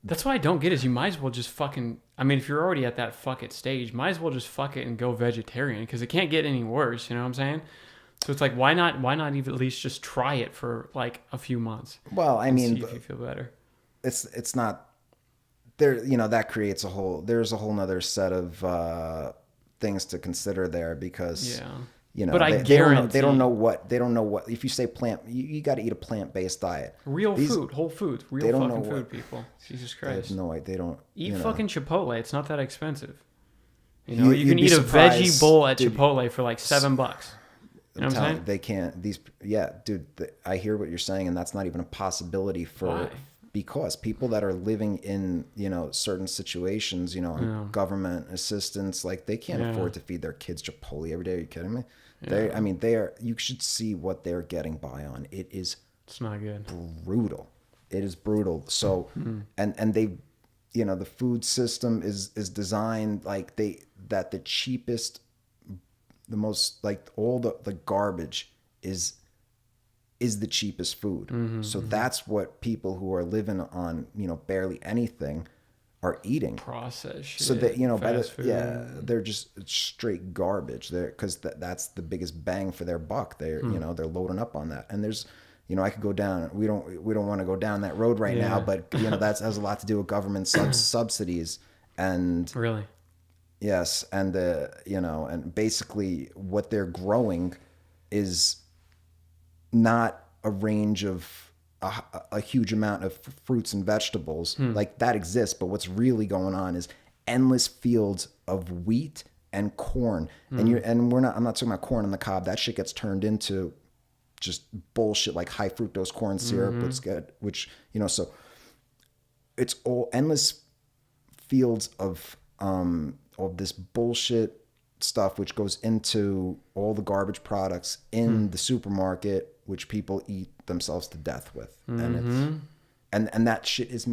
That's why I don't get is you might as well just fucking, I mean, if you're already at that fuck it stage, might as well just fuck it and go vegetarian because it can't get any worse, you know what I'm saying? So it's like, why not even at least just try it for like a few months? Well, I mean, see if you feel better. It's not there, you know, that creates there's a whole nother set of things to consider there because you know, but they don't know what if you say plant, you got to eat a plant-based diet. Real food, whole foods, real fucking food, people. Jesus Christ. They have no idea. They don't eat fucking Chipotle. It's not that expensive. You know, you can eat a veggie bowl at Chipotle for like $7. You know what I'm saying? They can't. Dude. I hear what you're saying, and that's not even a possibility because people that are living in, you know, certain situations, you know, government assistance, like they can't afford to feed their kids Chipotle every day. Are you kidding me? Yeah. You should see what they're getting by on. It's not good. Brutal. It is brutal. So, and they, you know, the food system is designed like that the cheapest, the most, like all the garbage is the cheapest food. So that's what people who are living on, you know, barely anything are eating. Processed shit. So that, you know, food. they're just straight garbage there because that's the biggest bang for their buck. They're, you know, they're loading up on that. And there's, you know, I could go down, we don't want to go down that road right now, but you know, that has a lot to do with government subsidies and really. Yes. And you know, and basically what they're growing is not a range of a huge amount of fruits and vegetables like that exists, but what's really going on is endless fields of wheat and corn. And I'm not talking about corn on the cob. That shit gets turned into just bullshit like high fructose corn syrup, which you know, so it's all endless fields of this bullshit stuff which goes into all the garbage products in the supermarket, which people eat themselves to death with. And and that shit is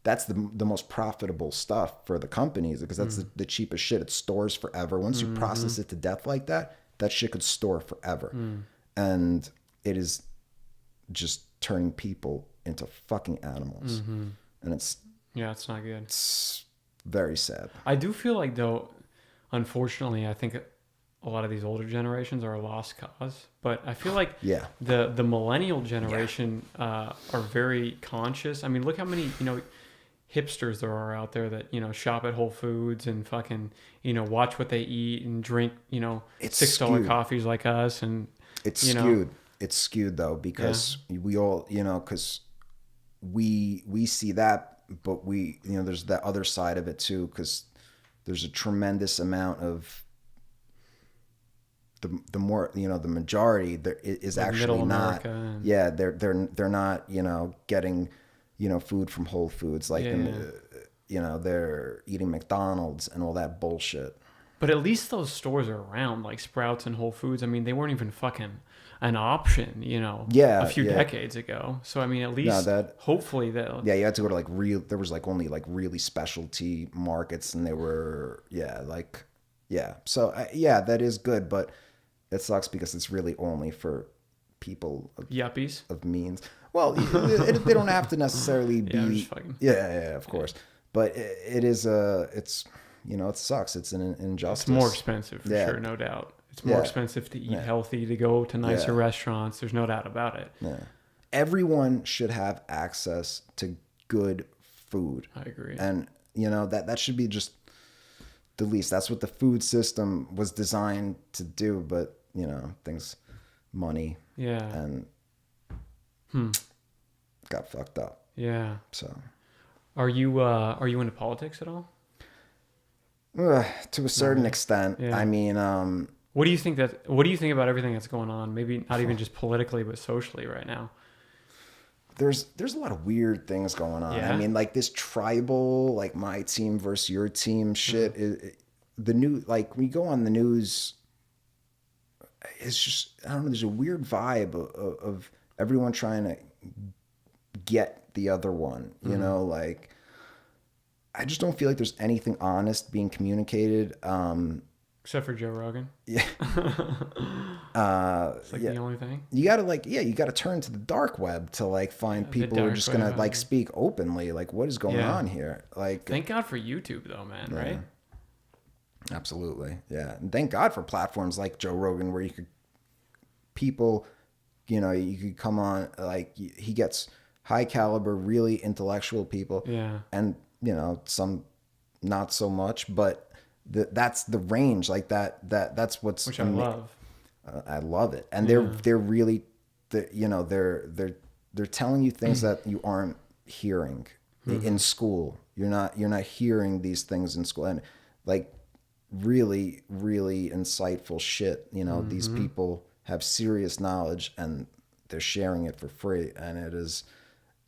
that's the most profitable stuff for the companies because that's the cheapest shit. It stores forever. Once you process it to death like that shit could store forever. And it is just turning people into fucking animals. And it's not good. It's very sad. I do feel like though, unfortunately, I think a lot of these older generations are a lost cause, but I feel like the millennial generation are very conscious. I mean, look how many, you know, hipsters there are out there that, you know, shop at Whole Foods and fucking, you know, watch what they eat and drink, you know, $6 coffees like us. And it's skewed. It's skewed though, because we all, you know, because we see that, but we, you know, there's that other side of it too, because there's a tremendous amount of the more, you know, the majority there is like actually not they're not, you know, getting, you know, food from Whole Foods like you know, they're eating McDonald's and all that bullshit. But at least those stores are around, like Sprouts and Whole Foods. I mean, they weren't even fucking an option, Yeah, a few yeah. decades ago. So I mean, at least hopefully that. Yeah, you had to go to like there was like only like really specialty markets, and they were So yeah, that is good, but it sucks because it's really only for people Yuppies of means. Well, they don't have to necessarily be. I'm just fucking. Yeah, of course. But it's it sucks. It's an injustice. It's more expensive for sure, no doubt. It's more expensive to eat healthy, to go to nicer restaurants. There's no doubt about it. Yeah. Everyone should have access to good food. I agree. And that should be just the least. That's what the food system was designed to do. But money. Yeah. And got fucked up. Yeah. So. Are you into politics at all? To a certain extent. Yeah. I mean, what do you think about everything that's going on? Maybe not even just politically, but socially right now. There's a lot of weird things going on. Yeah. I mean, like this tribal, like my team versus your team shit. The new, like when you go on the news, it's just, I don't know. There's a weird vibe of everyone trying to get the other one. Like I just don't feel like there's anything honest being communicated. Except for Joe Rogan. Yeah. It's like the only thing. You gotta turn to the dark web to like find people who are just gonna like speak openly. Like, what is going on here? Like, thank God for YouTube though, man. Yeah. Right? Absolutely. Yeah. And thank God for platforms like Joe Rogan where you could come on, like he gets high caliber, really intellectual people. Yeah. And some not so much, but that's the range, like that's what's which I love. I love it, and they're really, they're telling you things that you aren't hearing in school. You're not hearing these things in school, and like really, really insightful shit. These people have serious knowledge, and they're sharing it for free, and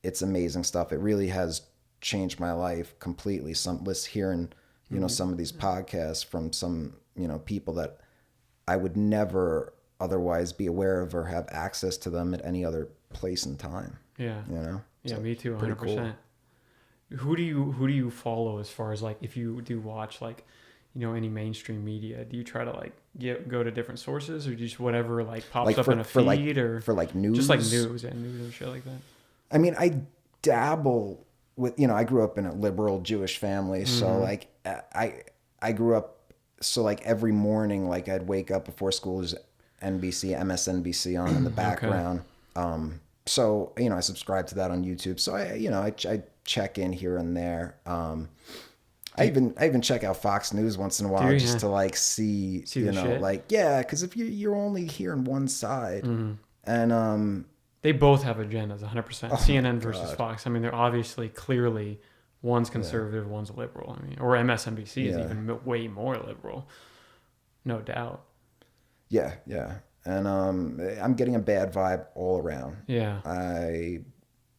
it's amazing stuff. It really has changed my life completely. Hearing some of these podcasts from some people that I would never otherwise be aware of or have access to them at any other place and time. Yeah. Yeah, So me too. 100%. cool. Who do you follow as far as like if you do watch like any mainstream media? Do you try to like go to different sources, or just whatever like pops like up in a feed, or for like news? Just like news and shit like that. I mean, I dabble with, I grew up in a liberal Jewish family. So like I grew up, so like every morning, like I'd wake up before school, there's MSNBC on in the background. Okay. So, I subscribe to that on YouTube. So I check in here and there. I even check out Fox News once in a while just to like see shit? like, yeah. 'Cause if you're only hearing one side and, they both have agendas, 100%. CNN versus Fox. I mean, they're obviously clearly one's conservative, one's liberal. I mean, or MSNBC is even way more liberal, no doubt. Yeah, yeah, and I'm getting a bad vibe all around. Yeah,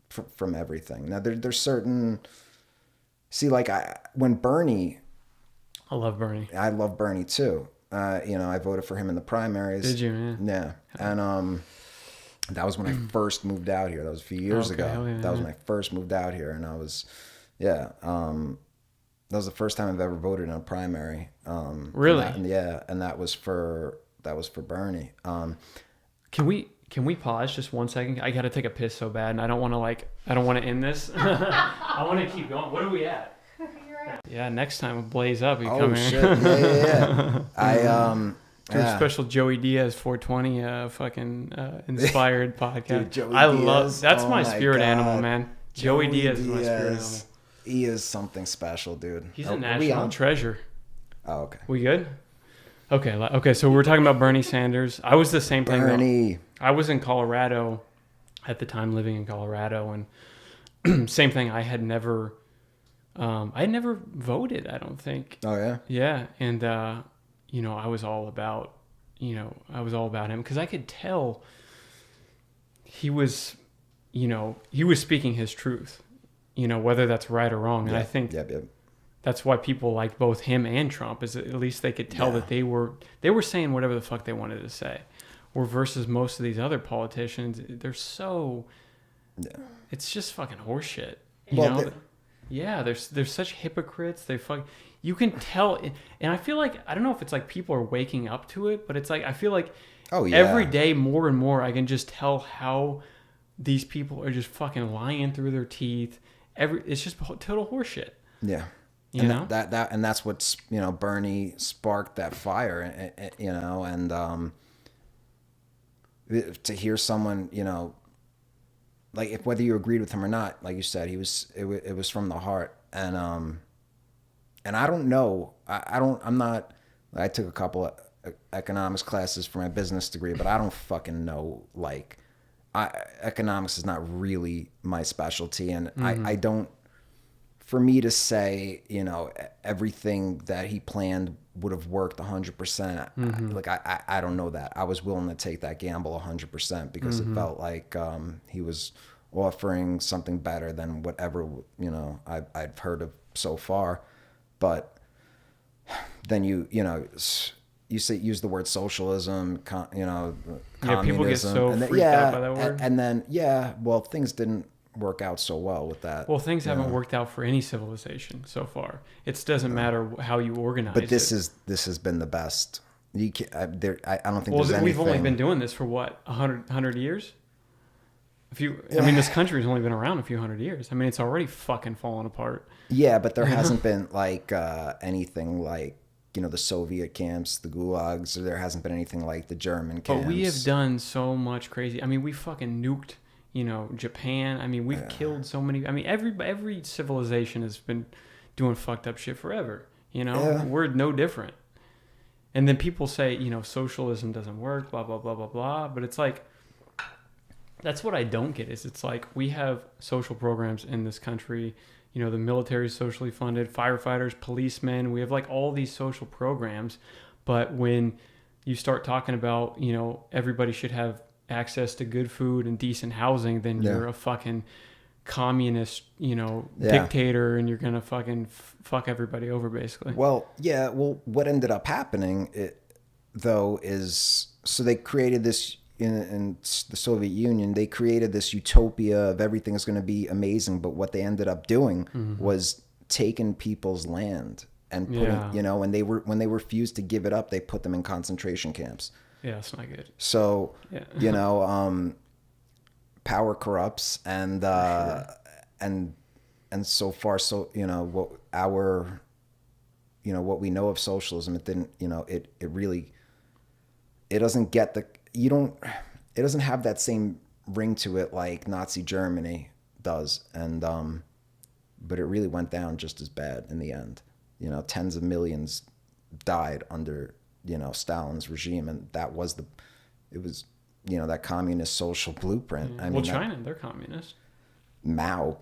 from everything. Now there's certain. See, like when Bernie. I love Bernie. I love Bernie too. I voted for him in the primaries. Did you, man? Yeah, and that was when I first moved out here. That was a few years ago. Yeah, that was when I first moved out here, and I was, that was the first time I've ever voted in a primary. Really? And that was for Bernie. Can we pause just 1 second? I got to take a piss so bad, and I don't want to end this. I want to keep going. What are we at? Yeah, next time we'll blaze up. You come here. Shit. Yeah. To a special Joey Diaz 420 fucking inspired podcast. Dude, Joey I Diaz, love that's my spirit God. Animal, man. Joey Diaz is my spirit animal. He is something special, dude. He's a national treasure. Oh, okay. We good? Okay. So we're talking about Bernie Sanders. I was the same thing. Bernie. I was in Colorado at the time, living in Colorado, and same thing. I had never voted. I don't think. Oh yeah. Yeah, and I was all about him because I could tell he was speaking his truth, whether that's right or wrong. And I think that's why people liked both him and Trump, is at least they could tell that they were saying whatever the fuck they wanted to say, or versus most of these other politicians, they're so, Yeah. it's just fucking horseshit. You Well, know? Yeah, they're such hypocrites. You can tell, and I feel like, I don't know if it's like people are waking up to it, but it's like, I feel like oh yeah, every day more and more, I can just tell how these people are just fucking lying through their teeth. It's just total horseshit. yeah. You and know? and that's what's, you know, Bernie sparked that fire, you know, and to hear someone, you know, like if whether you agreed with him or not, like you said, it was from the heart, and I don't know, I'm not, I took a couple of economics classes for my business degree, but I don't fucking know, like, economics is not really my specialty, and I don't, for me to say, you know, everything that he planned would have worked 100%. Like I don't know that. I was willing to take that gamble 100% because it felt like he was offering something better than whatever, you know, I've heard of so far. But then you know, you use the word socialism, you know, communism. Yeah, people get so and then, freaked out by that word. And then well, things didn't work out so well with that. Well, things haven't worked out for any civilization so far. It doesn't matter how you organize it. But this has been the best. You can, I don't think well, there's anything. we've only been doing this for what, 100 years? I mean, this country's only been around a few hundred years. I mean, it's already fucking fallen apart. Yeah, but there hasn't been like anything like, you know, the Soviet camps, the gulags, or there hasn't been anything like the German camps. But we have done so much crazy. I mean, we fucking nuked, you know, Japan. I mean, we've killed so many. I mean, every civilization has been doing fucked up shit forever. You know, we're no different. And then people say, you know, socialism doesn't work, blah, blah, blah, blah, blah. But it's like, that's what I don't get is it's like we have social programs in this country. You know, the military is socially funded, firefighters, policemen. We have like all these social programs. But when you start talking about, you know, everybody should have access to good food and decent housing, then you're a fucking communist, you know, dictator, and you're going to fucking fuck everybody over basically. Well, yeah. Well, what ended up happening, though, is so they created this in the Soviet Union. They created this utopia of everything's going to be amazing, but what they ended up doing was taking people's land and putting, you know, when they refused to give it up, they put them in concentration camps. Yeah, it's not good. So, you know, power corrupts, and so far, so, you know, what we know of socialism, it didn't, you know, it really, it doesn't get it doesn't have that same ring to it like Nazi Germany does. And, but it really went down just as bad in the end. You know, tens of millions died under, you know, Stalin's regime. And it was, you know, that communist social blueprint. I mean, China, they're communist. Mao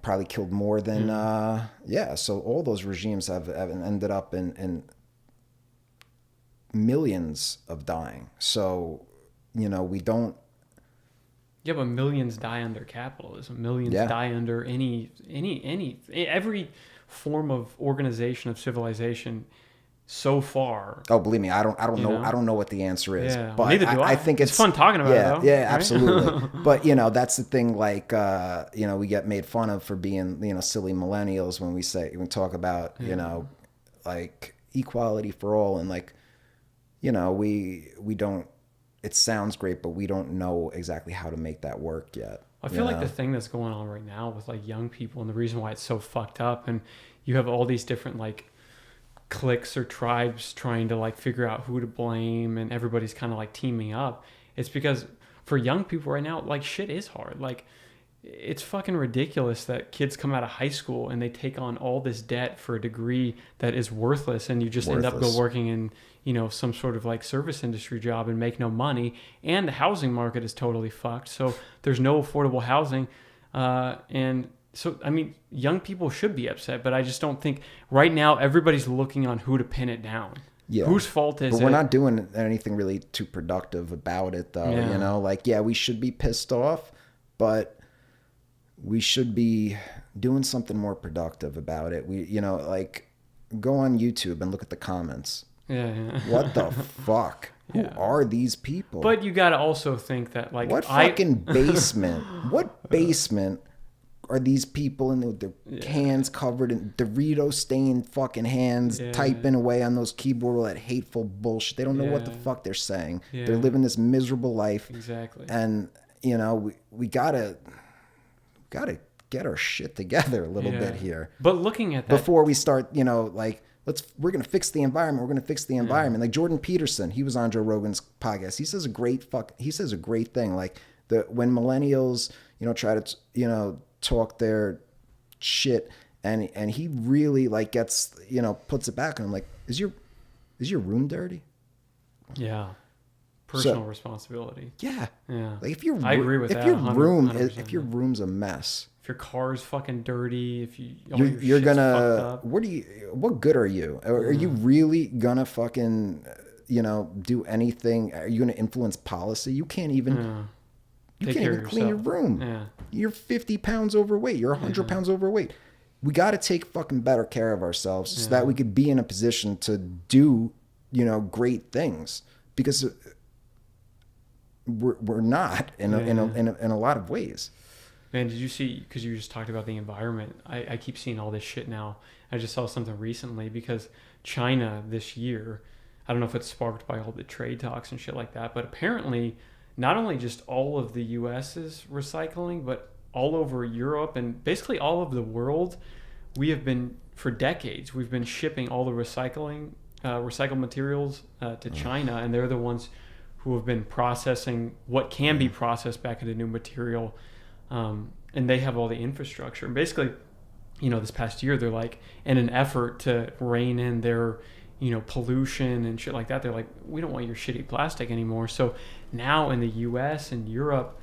probably killed more than, so all those regimes have ended up in millions of dying. So, you know, we don't. Yeah, but millions die under capitalism. Millions die under every form of organization of civilization so far. Oh, believe me, I don't know. I don't know what the answer is. Yeah, but neither do I. I think it's fun talking about it, though. Yeah, right? absolutely. But, you know, that's the thing. Like, you know, we get made fun of for being, you know, silly millennials when we talk about, you know, like equality for all, and like, you know, we don't. It sounds great, but we don't know exactly how to make that work yet. I feel like the thing that's going on right now with like young people, and the reason why it's so fucked up, and you have all these different like cliques or tribes trying to like figure out who to blame, and everybody's kind of like teaming up. It's because for young people right now, like shit is hard. Like it's fucking ridiculous that kids come out of high school and they take on all this debt for a degree that is worthless, and you just end up working in, you know, some sort of like service industry job and make no money, and the housing market is totally fucked. So there's no affordable housing, and so I mean, young people should be upset, but I just don't think right now everybody's looking on who to pin it down. Yeah. Whose fault is it? But we're not doing anything really too productive about it, though. Yeah. You know, like, yeah, we should be pissed off, but we should be doing something more productive about it. We, you know, like, go on YouTube and look at the comments. Yeah. What the fuck? Who are these people? But you got to also think that, like, what fucking basement? What basement are these people in their hands covered in Dorito stained fucking hands, typing away on those keyboard with that hateful bullshit? They don't know what the fuck they're saying. They're living this miserable life. Exactly. And you know, we gotta get our shit together a little bit here. But looking at that, before we start, you know, like, we're gonna fix the environment. We're gonna fix the environment. Like Jordan Peterson, he was on Joe Rogan's podcast. He says a great thing. Like, when millennials, you know, try to, you know, talk their shit, and he really, like, gets, you know, puts it back, and I'm like, is your room dirty? Yeah. Personal responsibility. Yeah. Yeah. Like, I agree with that. If your room's a mess, if your car's fucking dirty, if you're gonna, what good are you? Are you really gonna fucking, you know, do anything? Are you gonna influence policy? You can't even clean your room. Yeah. You're 50 pounds overweight. You're 100 pounds overweight. We got to take fucking better care of ourselves so that we could be in a position to do, you know, great things, because we're not in a lot of ways. Man, did you see, because you just talked about the environment, I keep seeing all this shit now. I just saw something recently, because China this year, I don't know if it's sparked by all the trade talks and shit like that, but apparently not only just all of the US is recycling, but all over Europe and basically all of the world, we have been, for decades, we've been shipping all the recycled materials to China, and they're the ones who have been processing what can be processed back into new material. And they have all the infrastructure. And basically, you know, this past year, they're like, in an effort to rein in their, you know, pollution and shit like that, they're like, we don't want your shitty plastic anymore. So now in the US and Europe,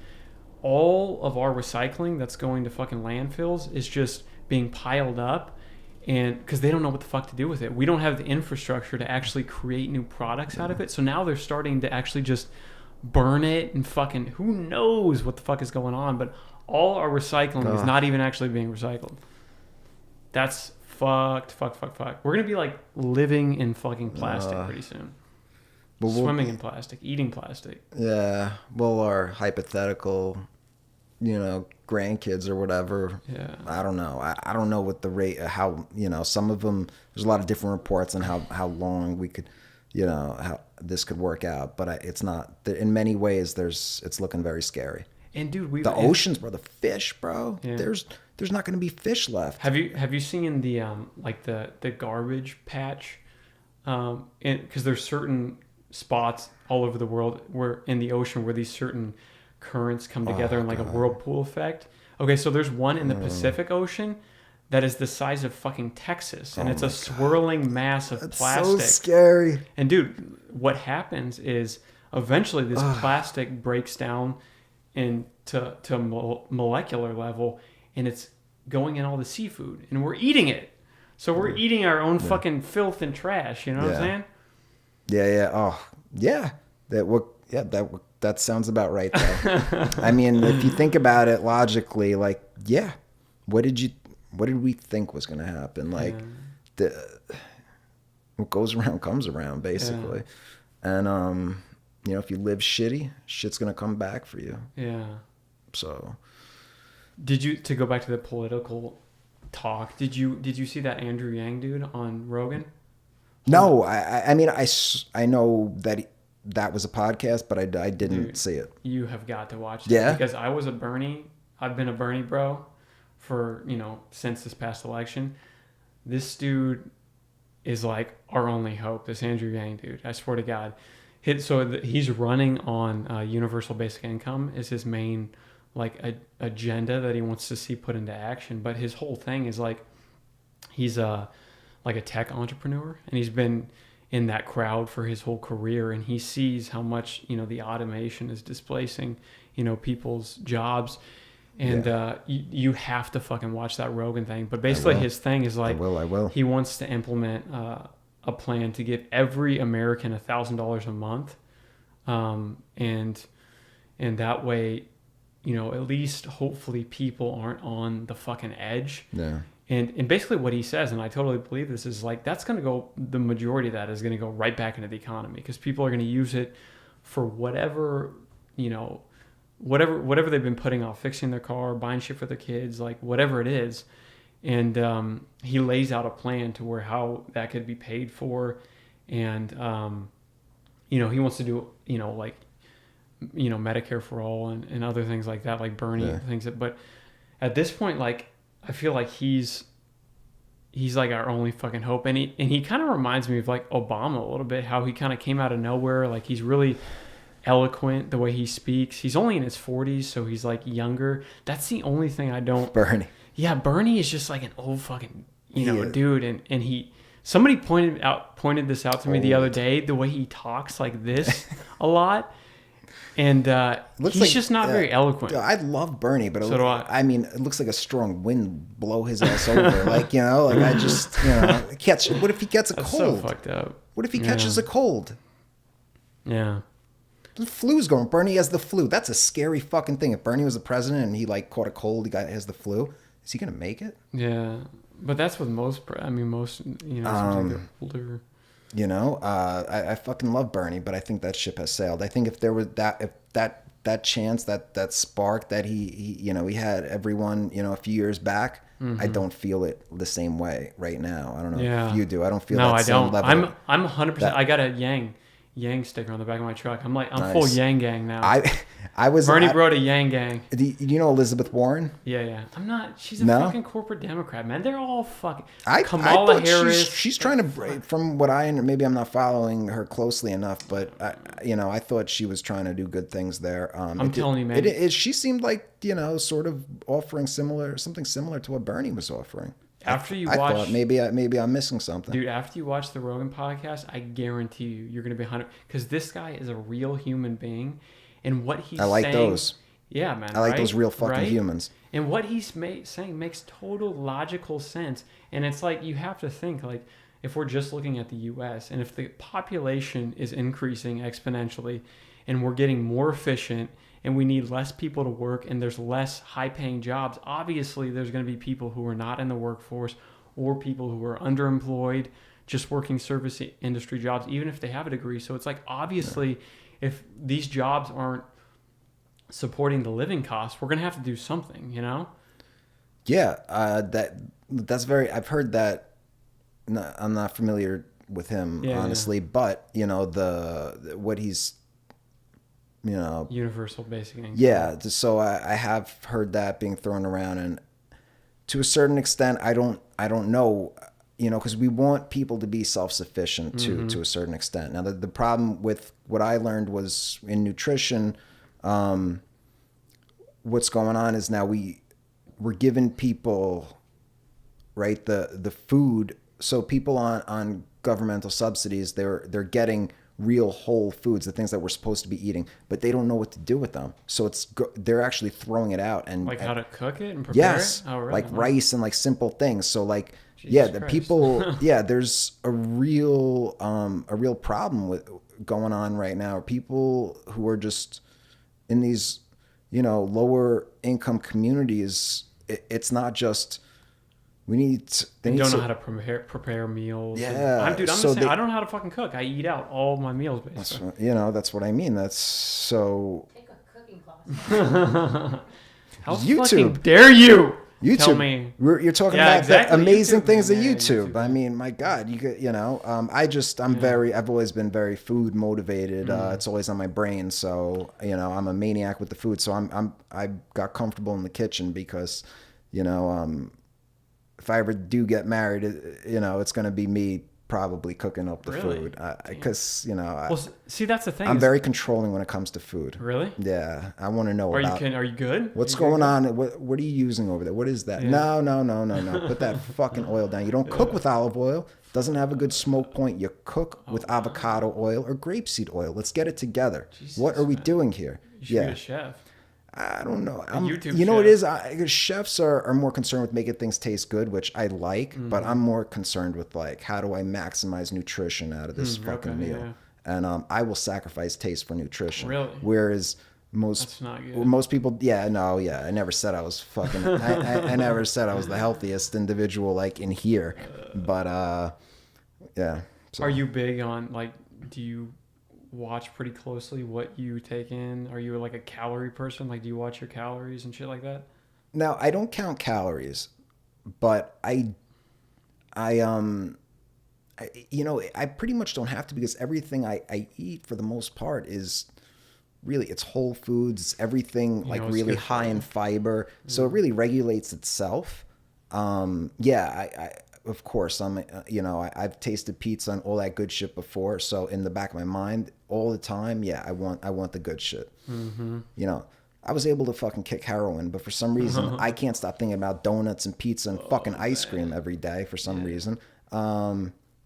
all of our recycling that's going to fucking landfills is just being piled up, and because they don't know what the fuck to do with it. We don't have the infrastructure to actually create new products out of it. So now they're starting to actually just burn it, and fucking who knows what the fuck is going on. But all our recycling is not even actually being recycled. That's fucked. We're gonna be like living in fucking plastic pretty soon. Swimming in plastic, eating plastic. Yeah. Well, our hypothetical, you know, grandkids or whatever. Yeah. I don't know. I don't know what the rate, how, you know, some of them, there's a lot of different reports on how long we could, you know, how this could work out. But it's not, in many ways, it's looking very scary. And dude, the oceans, bro, the fish, bro, there's not going to be fish left. Have you seen the like the garbage patch? Because there's certain spots all over the world where in the ocean where these certain currents come together in like a whirlpool effect. Okay, so there's one in the Pacific Ocean that is the size of fucking Texas, and it's a swirling mass of plastic. So scary. And dude, what happens is eventually this plastic breaks down into molecular level, and it's going in all the seafood, and we're eating it. So we're eating our own fucking filth and trash. You know what I'm saying? Yeah. Oh, yeah. That sounds about right, though. I mean, if you think about it logically, like, yeah, what did we think was going to happen? Like, what goes around comes around, basically. Yeah. And you know, if you live shitty, shit's going to come back for you. Yeah. So, to go back to the political talk, did you see that Andrew Yang dude on Rogan? No, I mean, I know that that was a podcast, but I didn't see it. You have got to watch that, because I've been a Bernie bro for, you know, since this past election. This dude is like our only hope, this Andrew Yang dude. I swear to God. He's running on universal basic income is his main like agenda that he wants to see put into action. But his whole thing is like, he's like a tech entrepreneur, and he's been in that crowd for his whole career, and he sees how much, you know, the automation is displacing, you know, people's jobs. And you have to fucking watch that Rogan thing. But basically his thing is like, I will. He wants to implement a plan to give every American $1,000 a month. And that way, you know, at least hopefully people aren't on the fucking edge. Yeah. And basically what he says, and I totally believe this, is like that's going to go, the majority of that is going to go right back into the economy because people are going to use it for whatever, you know, whatever they've been putting off, fixing their car, buying shit for their kids, like whatever it is. And he lays out a plan to where how that could be paid for. And, you know, he wants to do, you know, like, you know, Medicare for all and other things like that, like Bernie, things that, but at this point, like, I feel like he's like our only fucking hope. And he kind of reminds me of like Obama a little bit, how he kind of came out of nowhere. Like he's really eloquent the way he speaks. He's only in his 40s, so he's like younger. That's the only thing I don't. Bernie. Yeah, Bernie is just like an old fucking, you know, dude. And somebody pointed this out to me the other day, the way he talks like this a lot. And he's like, just not very eloquent. I love Bernie, but so do I. I mean, it looks like a strong wind blow his ass over. Like, you know, like I just, you know, what if he gets a That's cold? So fucked up. What if he catches a cold? Yeah. The flu's going. Bernie has the flu. That's a scary fucking thing. If Bernie was the president and he like caught a cold, has the flu, is he gonna make it? Yeah, but that's with most. Most, you know, sometimes they're older. You know, I fucking love Bernie, but I think that ship has sailed. I think if there was that chance, that spark that he you know, he had everyone, you know, a few years back, I don't feel it the same way right now. I don't know if you do. I don't feel that same level. I'm 100%. I got a Yang sticker on the back of my truck. I'm nice. Full Yang gang now. Bernie brought a Yang gang. Do you know Elizabeth Warren? Yeah. I'm not. She's a fucking corporate Democrat, man. They're all fucking. Kamala Harris. She's trying to. From what maybe I'm not following her closely enough, but I thought she was trying to do good things there. I'm telling you, man. She seemed like, you know, sort of offering something similar to what Bernie was offering. After you I watch, thought maybe I'm missing something, dude. After you watch the Rogan podcast, I guarantee you're gonna be 100, because this guy is a real human being, and what he's saying, those. Yeah, man. I like those real fucking humans. And what he's saying makes total logical sense. And it's like, you have to think, like, if we're just looking at the U.S. and if the population is increasing exponentially, and we're getting more efficient, and we need less people to work, and there's less high-paying jobs, obviously there's going to be people who are not in the workforce, or people who are underemployed, just working service industry jobs, even if they have a degree. So it's like, obviously, if these jobs aren't supporting the living costs, we're going to have to do something, you know? Yeah, that's very. I've heard that. I'm not familiar with him, honestly, but you know what he's. You know, universal basic income. Yeah, so I have heard that being thrown around, and to a certain extent, I don't know, you know, because we want people to be self-sufficient to a certain extent. Now, the problem with what I learned was in nutrition, what's going on is now we're giving people, right, the food. So people on governmental subsidies, they're getting real whole foods, the things that we're supposed to be eating, but they don't know what to do with them. So they're actually throwing it out and like how to cook it and prepare it. Oh, really? Like rice and like simple things. So like, Jesus the Christ. people, there's a real problem with going on right now. People who are just in these, you know, lower income communities. It's not just. They don't know how to prepare meals. Yeah, I'm the same. I don't know how to fucking cook. I eat out all my meals, basically. That's what I mean. That's so. Take a cooking class. How YouTube. Fucking dare you? YouTube. Tell me. You're talking about the amazing YouTube, things of man. YouTube. I mean, my God, I've always been very food motivated. It's always on my brain. So, you know, I'm a maniac with the food. So I got comfortable in the kitchen because, you know, if I ever do get married, you know, it's going to be me probably cooking up the food. Because, you know, see, that's the thing. I'm very controlling when it comes to food. Really? Yeah. I want to know Are you good? What's going on? What are you using over there? What is that? Yeah. No. Put that fucking oil down. You don't cook with olive oil. Doesn't have a good smoke point. You cook with avocado oil or grapeseed oil. Let's get it together. Jesus, what are we doing here? You should be a chef. I don't know. You know what it is? Chefs are more concerned with making things taste good, which I like, but I'm more concerned with like, how do I maximize nutrition out of this fucking meal? Yeah. And I will sacrifice taste for nutrition. Really? Whereas Most That's not good. most people, yeah, no, yeah. I never said I was fucking. I never said I was the healthiest individual like in here, but yeah. So. Are you big on like? Do you watch pretty closely what you take in? Are you like a calorie person? Like, do you watch your calories and shit like that? Now I don't count calories, but I pretty much don't have to because everything I eat for the most part is really it's whole foods. It's everything like it's really good for high in you. fiber, so it really regulates itself. Yeah, I of course I've tasted pizza and all that good shit before, so in the back of my mind all the time, yeah, I want the good shit. Mm-hmm. You know, I was able to fucking kick heroin, but for some reason I can't stop thinking about donuts and pizza and fucking ice cream every day for some reason.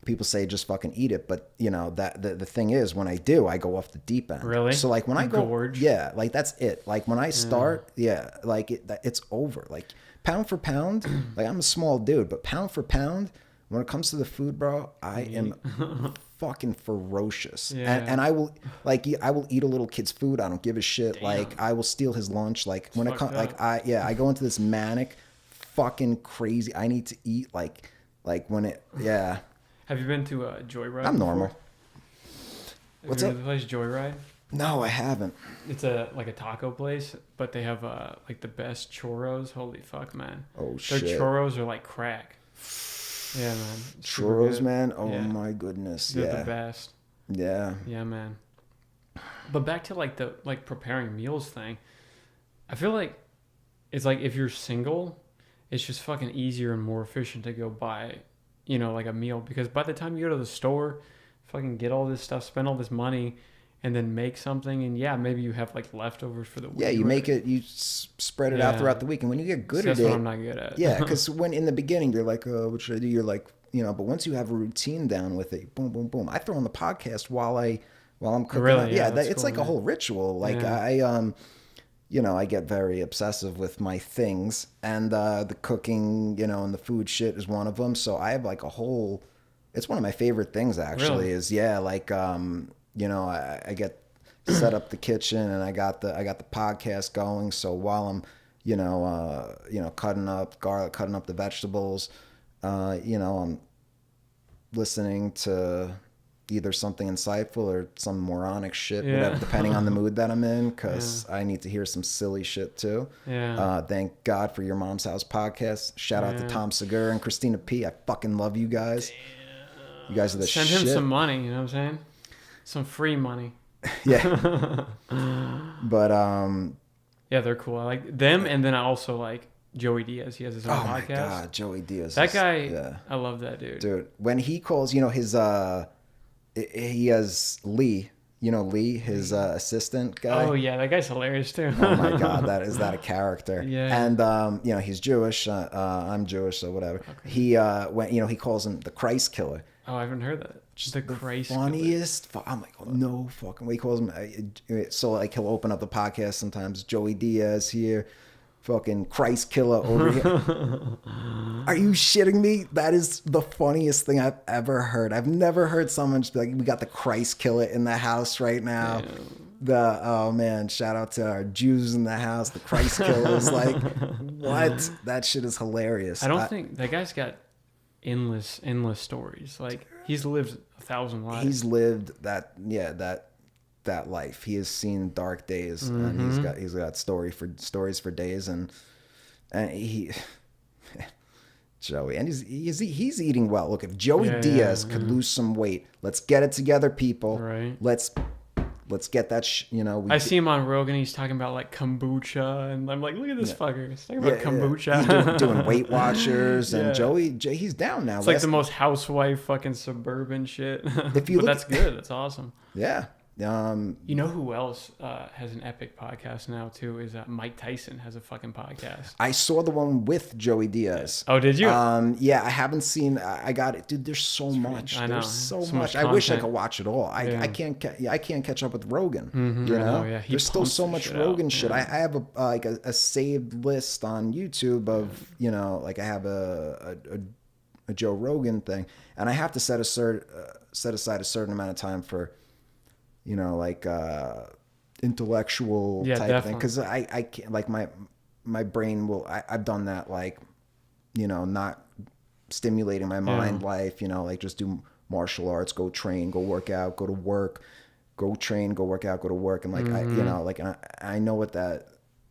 People say just fucking eat it, but you know that the thing is when I do, I go off the deep end. Really? So like when I go, Gorge? yeah, like that's it. Like when I start, yeah, like it's over. Like pound for pound, like I'm a small dude, but pound for pound, when it comes to the food, bro, I am fucking ferocious. Yeah. And I will eat a little kid's food. I don't give a shit. Damn. Like I will steal his lunch. Like when it fucked comes, like up. I go into this manic, fucking crazy. I need to eat like when it, yeah. Have you been to a Joyride? I'm normal. before? Have What's you up? been to the place Joyride? No, I haven't. It's a taco place, but they have like the best churros. Holy fuck, man! Oh Their shit. churros are like crack. Yeah, man. Super Churros, good. man. Oh Yeah. my goodness. They're Yeah. the best. Yeah. Yeah, man. But back to like the preparing meals thing. I feel like it's like if you're single, it's just fucking easier and more efficient to go buy, like a meal, because by the time you go to the store, fucking get all this stuff, spend all this money, and then make something, and yeah, maybe you have like leftovers for the week. Yeah, you make it, you spread it out Yeah. throughout the week, and when you get good See, at that's what it, I'm not good at. yeah, because when in the beginning you're like, oh, what should I do? You're like, but once you have a routine down with it, boom, boom, boom. I throw on the podcast while I'm cooking. Really? up. Yeah, Yeah, that's it's cool, like a man. whole ritual. Like Yeah. I get very obsessive with my things, and the cooking, and the food shit is one of them. So I have like a whole. It's one of my favorite things actually. Really? Is yeah, like I get set up the kitchen and I got the podcast going. So while I'm cutting up garlic, cutting up the vegetables, I'm listening to either something insightful or some moronic shit, Yeah. whatever, depending on the mood that I'm in, because I need to hear some silly shit too. Yeah. Thank God for Your Mom's House podcast. Shout out to Yeah. Tom Segura and Christina P. I fucking love you guys. You guys are the Send shit. him some money. You know what I'm saying? Some free money. Yeah. But Yeah, they're cool. I like them, and then I also like Joey Diaz. He has his own oh my podcast. God, Joey Diaz. That is- guy, yeah. I love that dude. Dude, when he calls, his he has Lee, Lee, his assistant guy. Oh yeah, that guy's hilarious too. Oh my God, that a character. Yeah. And he's Jewish. I'm Jewish, so whatever. Okay. He he calls him the Christ killer. Oh, I haven't heard that. Just the Christ. Funniest. I'm like, oh, no fucking way. He calls him. So like he'll open up the podcast sometimes. Joey Diaz here. Fucking Christ killer over here. Are you shitting me? That is the funniest thing I've ever heard. I've never heard someone just be like, we got the Christ killer in the house right now. Yeah. Oh man, shout out to our Jews in the house. The Christ killers. Like, what? That shit is hilarious. I don't think that guy's got endless stories. Like he's lived 1,000 lives. He's lived that life. He has seen dark days, and he's got stories for days, and he Joey, and he's eating well. Look, if Joey Yeah, Diaz yeah, could yeah. lose some weight, let's get it together, people. Right. Let's get that. I see him on Rogan. He's talking about like kombucha, and I'm like, look at this fucker. He's talking about kombucha. He's doing Weight Watchers, and Yeah. Joey, he's down now. It's like the most housewife fucking suburban shit. If you but look- that's good. That's awesome. yeah. You know who else has an epic podcast now too? Is Mike Tyson has a fucking podcast. I saw the one with Joey Diaz. Oh, did you? Yeah, I haven't seen. I got it, dude. There's so much. I know. There's so So much much. I wish I content. could watch it all. Yeah. I can't. I can't catch up with Rogan. Mhm, You I know, know, yeah. He there's still pumps so the much shit Rogan out, shit. yeah. I have a saved list on YouTube of like I have a Joe Rogan thing, and I have to set aside a certain amount of time for, intellectual type definitely. thing. Because I can't, like my brain will, I've done that, like, not stimulating my mind life, like just do martial arts, go train, go work out, go to work, go train, go work out, go to work. And like, I know what that,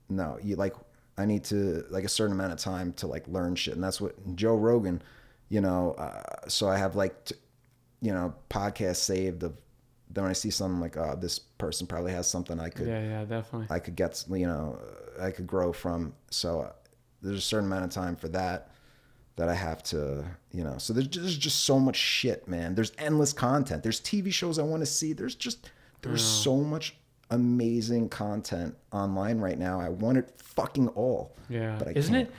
no, you like, I need to like a certain amount of time to like learn shit. And that's what Joe Rogan, so I have like, podcasts saved of, then when I see something like, oh, this person probably has something I could, definitely. I could get, I could grow from. So there's a certain amount of time for that I have to, so there's just so much shit, man. There's endless content. There's TV shows I want to see. There's so much amazing content online right now. I want it fucking all. Yeah. But Isn't it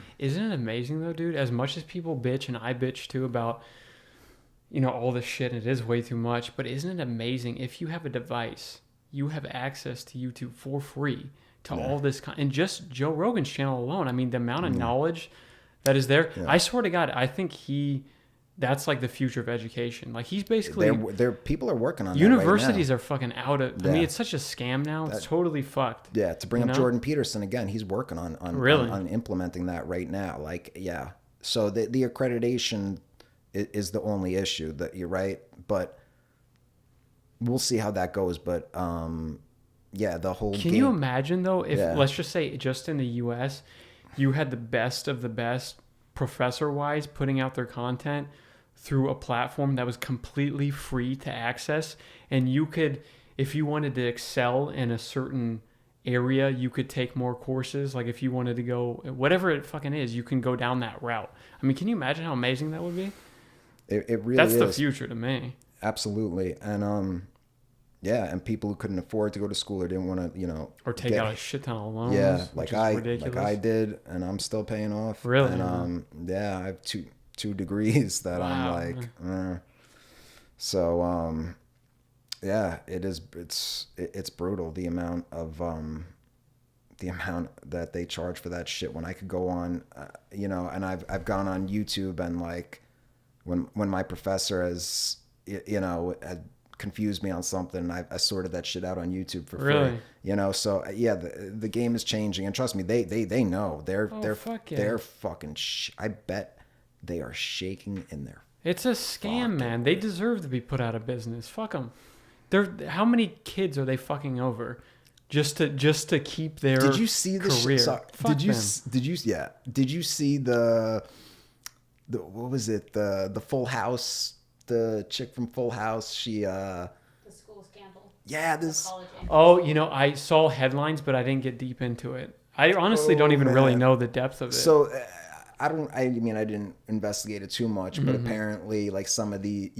amazing though, dude? As much as people bitch, and I bitch too about, all this shit, and it is way too much, but isn't it amazing if you have a device, you have access to YouTube for free to all this and just Joe Rogan's channel alone. I mean, the amount of knowledge that is there. I swear to God, I think that's like the future of education. Like he's basically people are working on universities that right now. are fucking out of. I mean, it's such a scam now. It's totally fucked. Yeah, to bring up Jordan Peterson again, he's working on really? on implementing that right now. Like, yeah. So the accreditation is the only issue. That you're right, but we'll see how that goes. But the whole. Can you imagine though if let's just say just in the U.S. you had the best of the best professor-wise putting out their content through a platform that was completely free to access, and you could, if you wanted to excel in a certain area, you could take more courses. Like if you wanted to go, whatever it fucking is, you can go down that route. I mean, can you imagine how amazing that would be? It really is. That's the future to me. Absolutely. And and people who couldn't afford to go to school or didn't want to, or take out a shit ton of loans. Yeah, like I did, and I'm still paying off. Really? And I have two degrees that I'm like, so it is. It's brutal the amount that they charge for that shit when I could go on, and I've gone on YouTube and like when my professor has had confused me on something, and I sorted that shit out on YouTube for free. So the game is changing, and trust me, they know they're fucking I bet they are shaking in there. It's a scam, man. They deserve to be put out of business. Fuck them. How many kids are they fucking over just to keep their Did you see the career? Did you see the what was it, the Full House, the chick from Full House, she the school scandal. Yeah, this. I saw headlines, but I didn't get deep into it. I honestly don't even really know the depth of it. So I didn't investigate it too much, but apparently like some of the,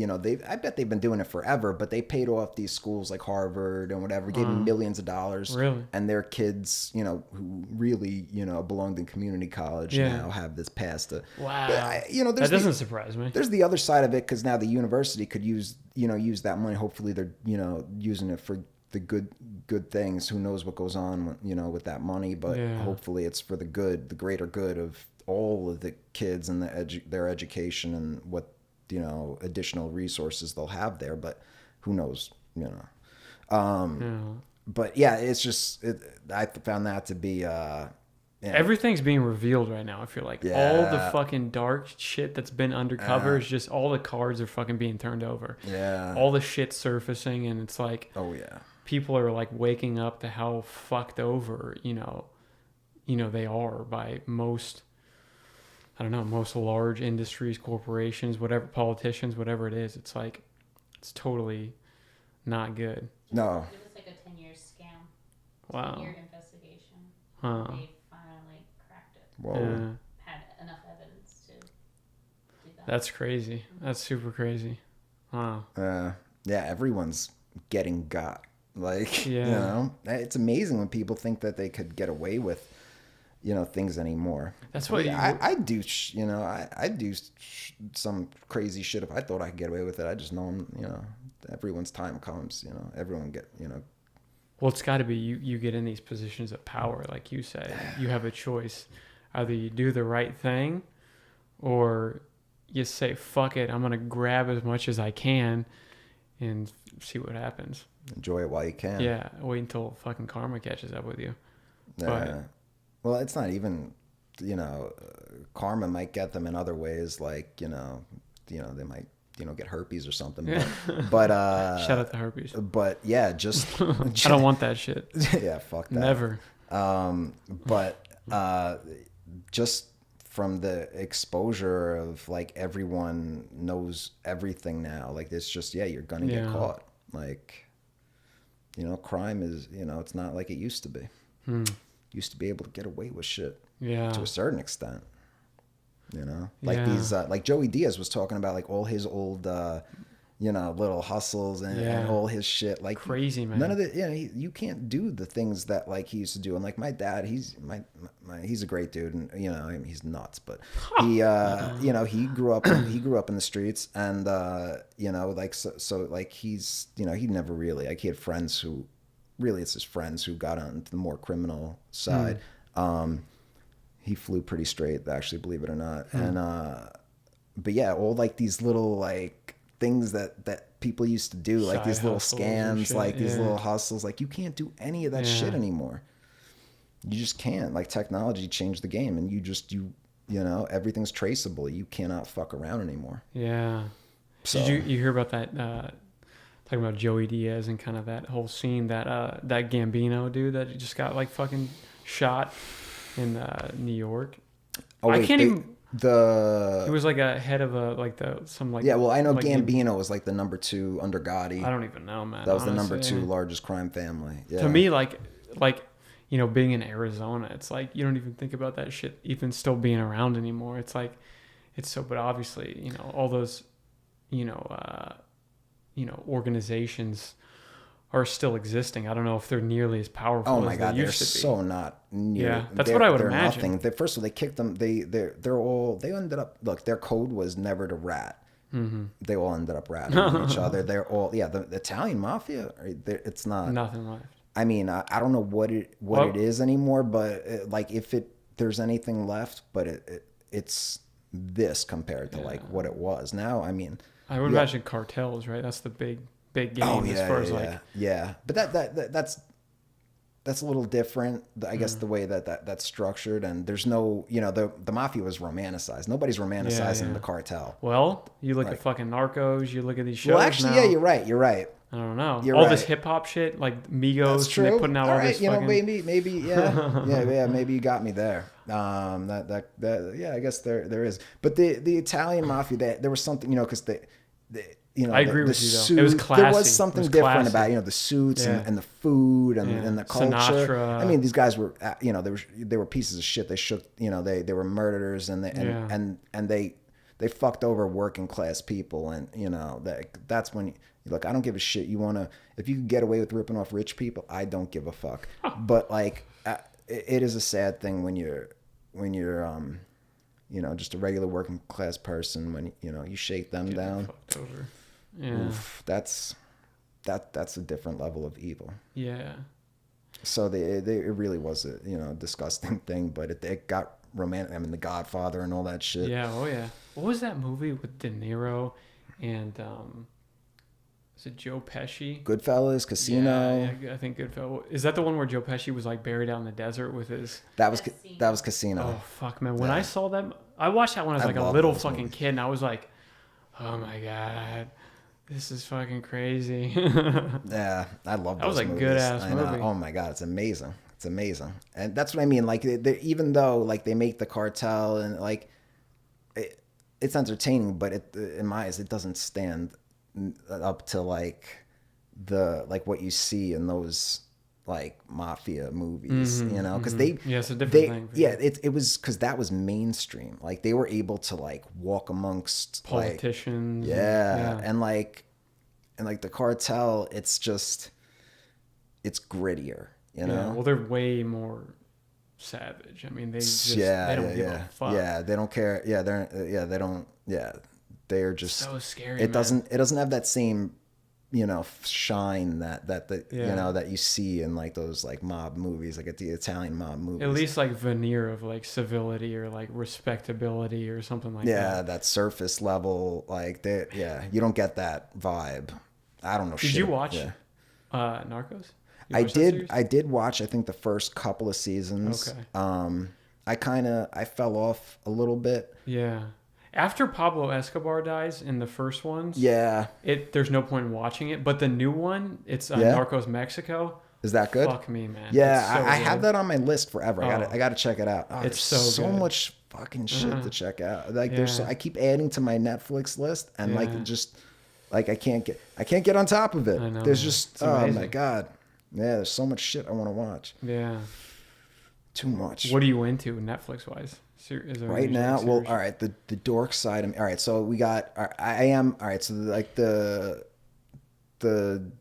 I bet they've been doing it forever, but they paid off these schools like Harvard and whatever, gave them millions of dollars. Really? And their kids, who really, belonged in community college now have this pass to. Wow. But that doesn't surprise me. There's the other side of it, because now the university could use that money. Hopefully they're, using it for the good things. Who knows what goes on, with that money, but hopefully it's for the greater good of all of the kids and their education and what, additional resources they'll have there. But who knows, But yeah, it's just, I found that to be, everything's being revealed right now. I feel like all the fucking dark shit that's been undercover is just, all the cards are fucking being turned over. Yeah. All the shit surfacing, and it's like, oh yeah, people are like waking up to how fucked over, they are by most large industries, corporations, whatever, politicians, whatever it is. It's like, it's totally not good. No. It was like a 10-year scam. Wow. 10-year investigation. Huh. They finally cracked it. Whoa. Yeah. Had enough evidence to do that. That's crazy. That's super crazy. Wow. Everyone's getting got. Like, it's amazing when people think that they could get away with, things anymore. That's what I do. I do some crazy shit. If I thought I could get away with it, I just know, everyone's time comes. Everyone get. Well, it's got to be you get in these positions of power, like you said. You have a choice. Either you do the right thing, or you say, fuck it, I'm going to grab as much as I can and see what happens. Enjoy it while you can. Yeah, wait until fucking karma catches up with you. Yeah. Well, it's not even, karma might get them in other ways, like, they might, get herpes or something. But Shout out to herpes. But yeah, just I don't want that shit. Yeah, fuck that. Never. But just from the exposure of like everyone knows everything now, like it's just, you're gonna get caught. Like, crime is, it's not like it used to be. Used to be able to get away with shit to a certain extent. Like these, like Joey Diaz was talking about, like all his old, little hustles and all his shit. Like crazy, man. None of the, you can't do the things that like he used to do. And like my dad, he's a great dude, and I mean, he's nuts, but he, he grew up in the streets, and like so like he's, he never really, like he had friends who, really it's his friends who got on the more criminal side. He flew pretty straight, actually, believe it or not. And but yeah, all like these little like things that people used to do, like these little scams, like these little hustles, like you can't do any of that shit anymore. You just can't. Like technology changed the game, and you everything's traceable. You cannot fuck around anymore. Yeah. So did you hear about that? Talking about Joey Diaz and kind of that whole scene, that Gambino dude that just got like fucking shot in New York. Oh, wait, I can't even. He was like a head of well, I know like Gambino was like the number 2 under Gotti. I don't even know, man. That was honestly the number 2 largest crime family. Yeah. To me, like being in Arizona, it's like you don't even think about that shit even still being around anymore. It's like it's so, but obviously all those organizations are still existing. I don't know if they're nearly as powerful. Oh my as god, they they're used to be. so not near. Yeah, that's what I would imagine. Nothing. First of all, they kicked them. They ended up. Look, their code was never to rat. Mm-hmm. They all ended up ratting on each other. They're all the Italian mafia. It's not nothing left. I mean, I don't know what it is anymore, but like if there's anything left, but it's this compared to like what it was now. I mean, I would imagine cartels, right? That's the big game as far as like but that's a little different, I guess, the way that's structured. And there's no, the mafia was romanticized. Nobody's romanticizing the cartel. Well, you look at fucking Narcos, you look at these shows. Well, actually, now. You're right. I don't know. You're all right. this hip hop shit, like Migos, that's true. And they putting out all this fucking... maybe, yeah, maybe you got me there. I guess there is. But the Italian mafia, there was something, because I agree with you, though. Suit, it was classy. There was something different about, the suits and the food and the culture. Sinatra. I mean, these guys were, they were pieces of shit. They shook, they were murderers, and they fucked over working class people. And, that's when, look, I don't give a shit. If you can get away with ripping off rich people, I don't give a fuck. But like, it is a sad thing when you're just a regular working class person, when you shake them down. Fucked over. Yeah. Oof, that's a different level of evil. Yeah. So it really was a disgusting thing, but it got romantic. I mean, The Godfather and all that shit. Yeah. Oh yeah. What was that movie with De Niro and was it Joe Pesci? Goodfellas, Casino. Yeah, I think Goodfellas. Is that the one where Joe Pesci was like buried out in the desert with his? That was Casino. Oh fuck, man! When I saw that, I watched that when I was like a little fucking kid, and I was like, oh my god. This is fucking crazy. Yeah, I love those movies. That was a good ass movie. Oh my god, it's amazing. It's amazing, and that's what I mean. Like, even though like they make the cartel and like, it's entertaining, but in my eyes, it doesn't stand up to like what you see in those like mafia movies, because it's a different thing. It was because that was mainstream. Like they were able to like walk amongst politicians. And like the cartel, it's grittier, Well, they're way more savage. I mean, they don't give a fuck. Yeah, they don't care. They don't. Yeah, they're just so scary. It doesn't have that same shine that you see in like those like mob movies, like at the Italian mob movies. At least like veneer of like civility or like respectability or something like that. Yeah, that surface level, like you don't get that vibe. I don't know. Did you watch Narcos? You watched that series? I did watch, I think, the first couple of seasons. Okay. I fell off a little bit. Yeah. After Pablo Escobar dies in the first ones, Yeah. there's no point in watching it. But the new one, it's Yeah? Narcos Mexico. Is that good? Fuck me, man. Yeah, It's so I have good. that on my list forever. Oh. I gotta check it out. Oh, It's there's so good. much fucking shit to check out. Like there's Yeah. I keep adding to my Netflix list, and Yeah. like it just like I can't get on top of it. I know, There's man. just It's oh my amazing. god, yeah. There's so much shit I want to watch. Yeah. Too much. What are you into Netflix wise? Right now, well, all right. The dork side of me. All right, so we got. I am all right. So like the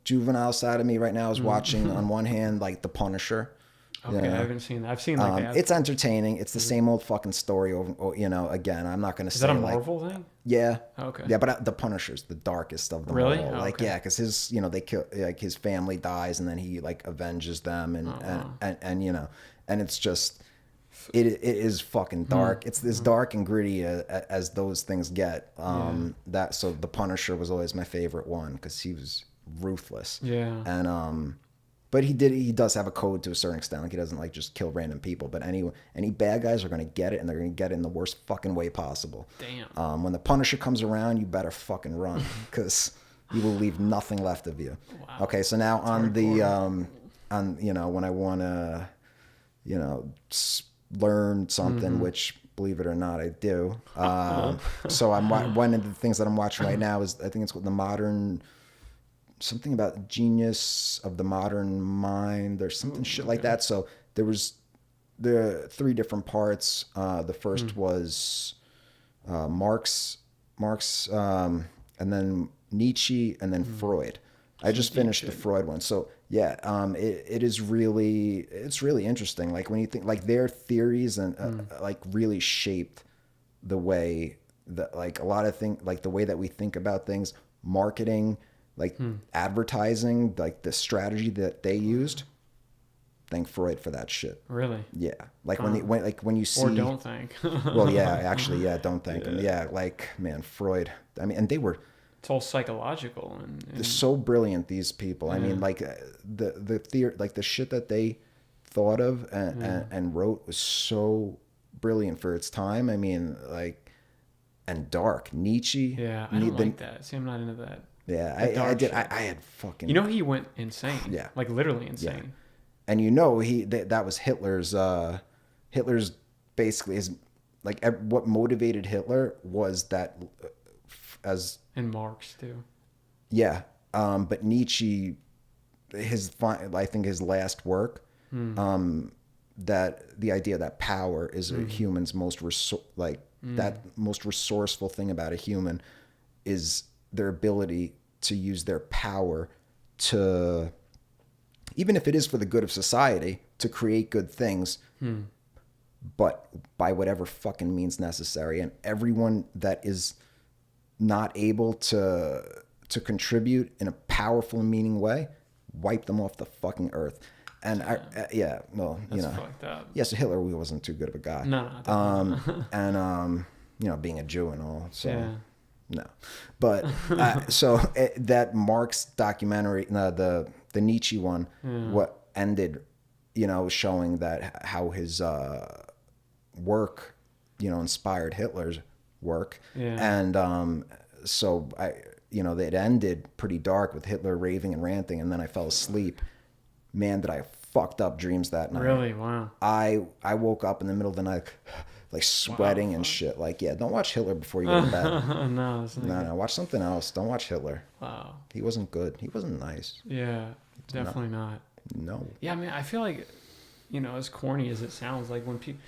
juvenile side of me right now is watching on one hand like The Punisher. Okay, you know? I haven't seen that. I've seen like that. It's entertaining. It's the same old fucking story over. Again, I'm not gonna Is say that a like Marvel thing? yeah. Okay. Yeah, but The Punisher's the darkest of them Really? all. Oh, Like, okay. yeah, because his, they kill, like, his family dies, and then he like avenges them, and and it's just, it is fucking dark. It's as dark and gritty as those things get. So The Punisher was always my favorite one because he was ruthless. Yeah. And but he does have a code to a certain extent. Like he doesn't like just kill random people. But any bad guys are gonna get it, and they're gonna get it in the worst fucking way possible. Damn. When the Punisher comes around, you better fucking run because he will leave nothing left of you. Wow. Okay, so now on the hardcore. when I wanna learn something, which believe it or not, I do. So one of the things that I'm watching right now is I think it's called something about genius of the modern mind or something shit like that. So there was the 3 different parts. The first was Marx, and then Nietzsche, and then Freud. I just finished the Freud one. So yeah, it's really interesting. Like when you think like their theories and like really shaped the way that like a lot of things, like the way that we think about things, marketing, like advertising, like the strategy that they used. Thank Freud for that shit. Really? Yeah, like when you see, Or don't think. well, yeah, actually, yeah, don't thank him. Yeah, like man, Freud. I mean, and they were It's all psychological and so brilliant. These people. I mean, like the theory, like the shit that they thought of and wrote was so brilliant for its time. I mean, like, and dark. Nietzsche. yeah, I don't like that. See, I'm not into that. Yeah, The I dark did. shit. I had fucking. He went insane. Yeah. Like literally insane. And that was Hitler's. Hitler's basically his like what motivated Hitler was that as And Marx too. yeah, but Nietzsche, I think his last work, that the idea that power is a human's most that most resourceful thing about a human is their ability to use their power to, even if it is for the good of society, to create good things, but by whatever fucking means necessary. And everyone that is not able to contribute in a powerful, meaning way, wipe them off the fucking earth. And That's fucked up. yeah, so Hitler wasn't too good of a guy. No, definitely not. And being a Jew and all, so Yeah. no. But so that Marx documentary, the Nietzsche one, what ended, showing that how his work, inspired Hitler's work, and so it ended pretty dark with Hitler raving and ranting, and then I fell asleep. Man, did I have fucked up dreams that night. Really? Wow. I woke up in the middle of the night, like sweating and shit. Like, yeah, don't watch Hitler before you go to bed. No, it's not. No, watch something else. Don't watch Hitler. Wow. He wasn't good. He wasn't nice. Yeah, definitely not. No. Yeah, I mean, I feel like, as corny as it sounds, like when people,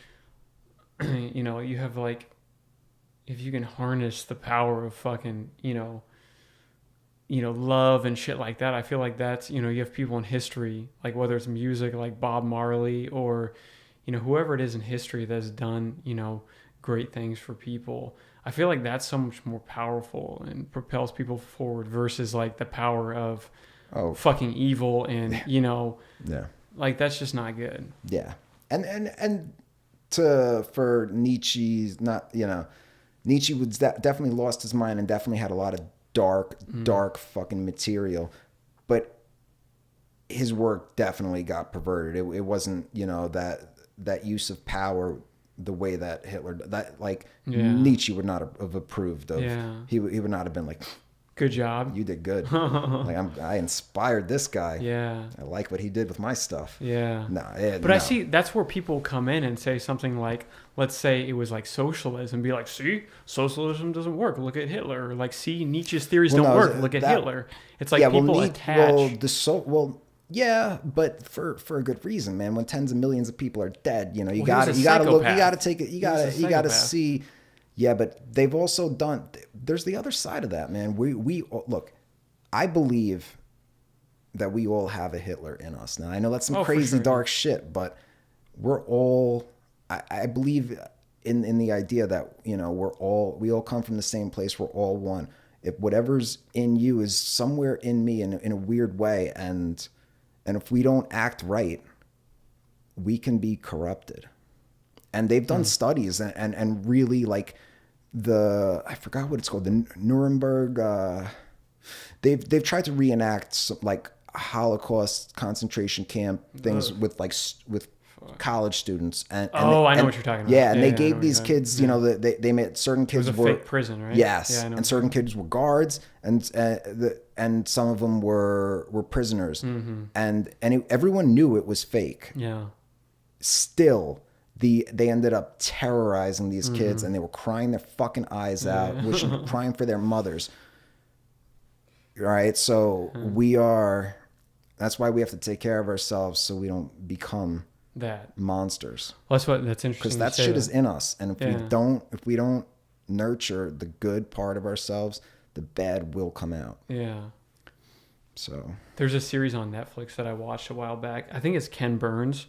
you have like, if you can harness the power of fucking, love and shit like that, I feel like that's, you have people in history, like whether it's music, like Bob Marley or, whoever it is in history that's done, great things for people. I feel like that's so much more powerful and propels people forward versus like the power of fucking evil and, Yeah. like that's just not good. Yeah. And for Nietzsche's Nietzsche was definitely lost his mind and definitely had a lot of dark fucking material. But his work definitely got perverted. It wasn't, you know, that use of power the way that Hitler, that like Nietzsche would not have approved of. He would not have been like, good job, you did good. Like I inspired this guy. I like what he did with my stuff. But I see that's where people come in and say something like, let's say it was like socialism, be like, see, socialism doesn't work, look at Hitler. Or like, see, Nietzsche's theories don't work, look at Hitler. It's like people attach. Yeah, but for a good reason, man. When tens of millions of people are dead, you know, you gotta look, you gotta take it, you gotta see. Yeah, but they've also done. There's the other side of that, man. We look. I believe that we all have a Hitler in us. Now I know that's some crazy dark shit, but we're all. I believe in the idea that, you know, we all come from the same place. We're all one. If whatever's in you is somewhere in me in a weird way, and if we don't act right, we can be corrupted. And they've done studies and really like I forgot what it's called, the Nuremberg. They've tried to reenact some, like Holocaust concentration camp things with college students. And I know what you're talking about. Yeah, and they gave these kids, you know, they made certain kids were fake prison, right? Yes, and certain kids were guards, and some of them were prisoners, and everyone knew it was fake. Yeah. Still, they ended up terrorizing these kids, and they were crying their fucking eyes out, crying for their mothers. All right, so that's why we have to take care of ourselves so we don't become monsters. Well, that's interesting. Because that shit is in us, and if we don't nurture the good part of ourselves, the bad will come out. Yeah. So there's a series on Netflix that I watched a while back. I think it's Ken Burns.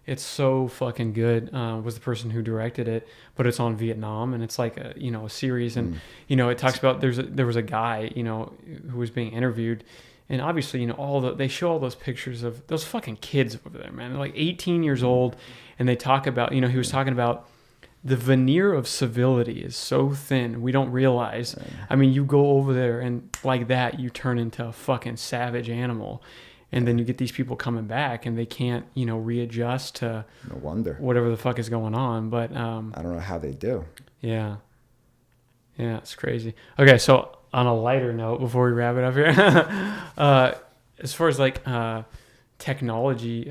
It's so fucking good. Was the person who directed it, but it's on Vietnam, and it's like a series, and it talks about there was a guy, who was being interviewed. And obviously, they show all those pictures of those fucking kids over there, man. They're like 18 years old. And they talk about, he was talking about the veneer of civility is so thin. We don't realize. I mean, you go over there and like that, you turn into a fucking savage animal. And then you get these people coming back and they can't, readjust to no wonder whatever the fuck is going on. But I don't know how they do. Yeah. Yeah, it's crazy. Okay, so on a lighter note, before we wrap it up here, as far as like technology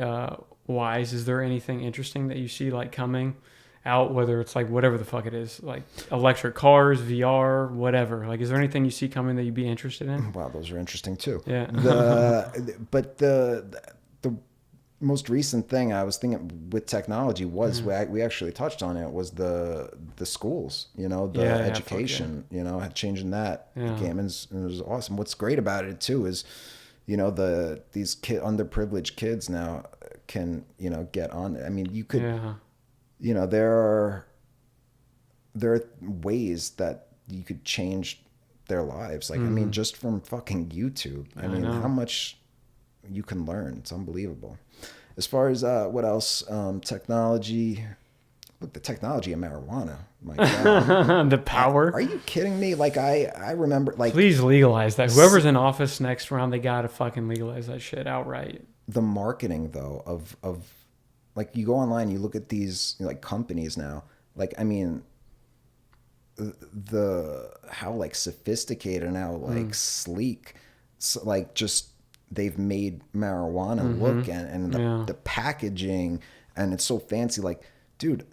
wise, is there anything interesting that you see like coming out, whether it's like whatever the fuck it is, like electric cars, VR, whatever? Like, is there anything you see coming that you'd be interested in? Wow, those are interesting too. Yeah. But the most recent thing I was thinking with technology was we actually touched on it was the schools, education, changing that game, and it was awesome. What's great about it too is, these underprivileged kids now can, get on. I mean, you could, there are ways that you could change their lives. Like, I mean, just from fucking YouTube. I mean, how much you can learn. It's unbelievable. As far as what else, technology. Look, the technology of marijuana. My God. The power. Are you kidding me? Like I remember, like, please legalize that. Whoever's in office next round, they gotta fucking legalize that shit outright. The marketing though of like, you go online, you look at these like companies now. Like, I mean, how like sophisticated and how like sleek, like just they've made marijuana look, and the packaging, and it's so fancy. Like, dude,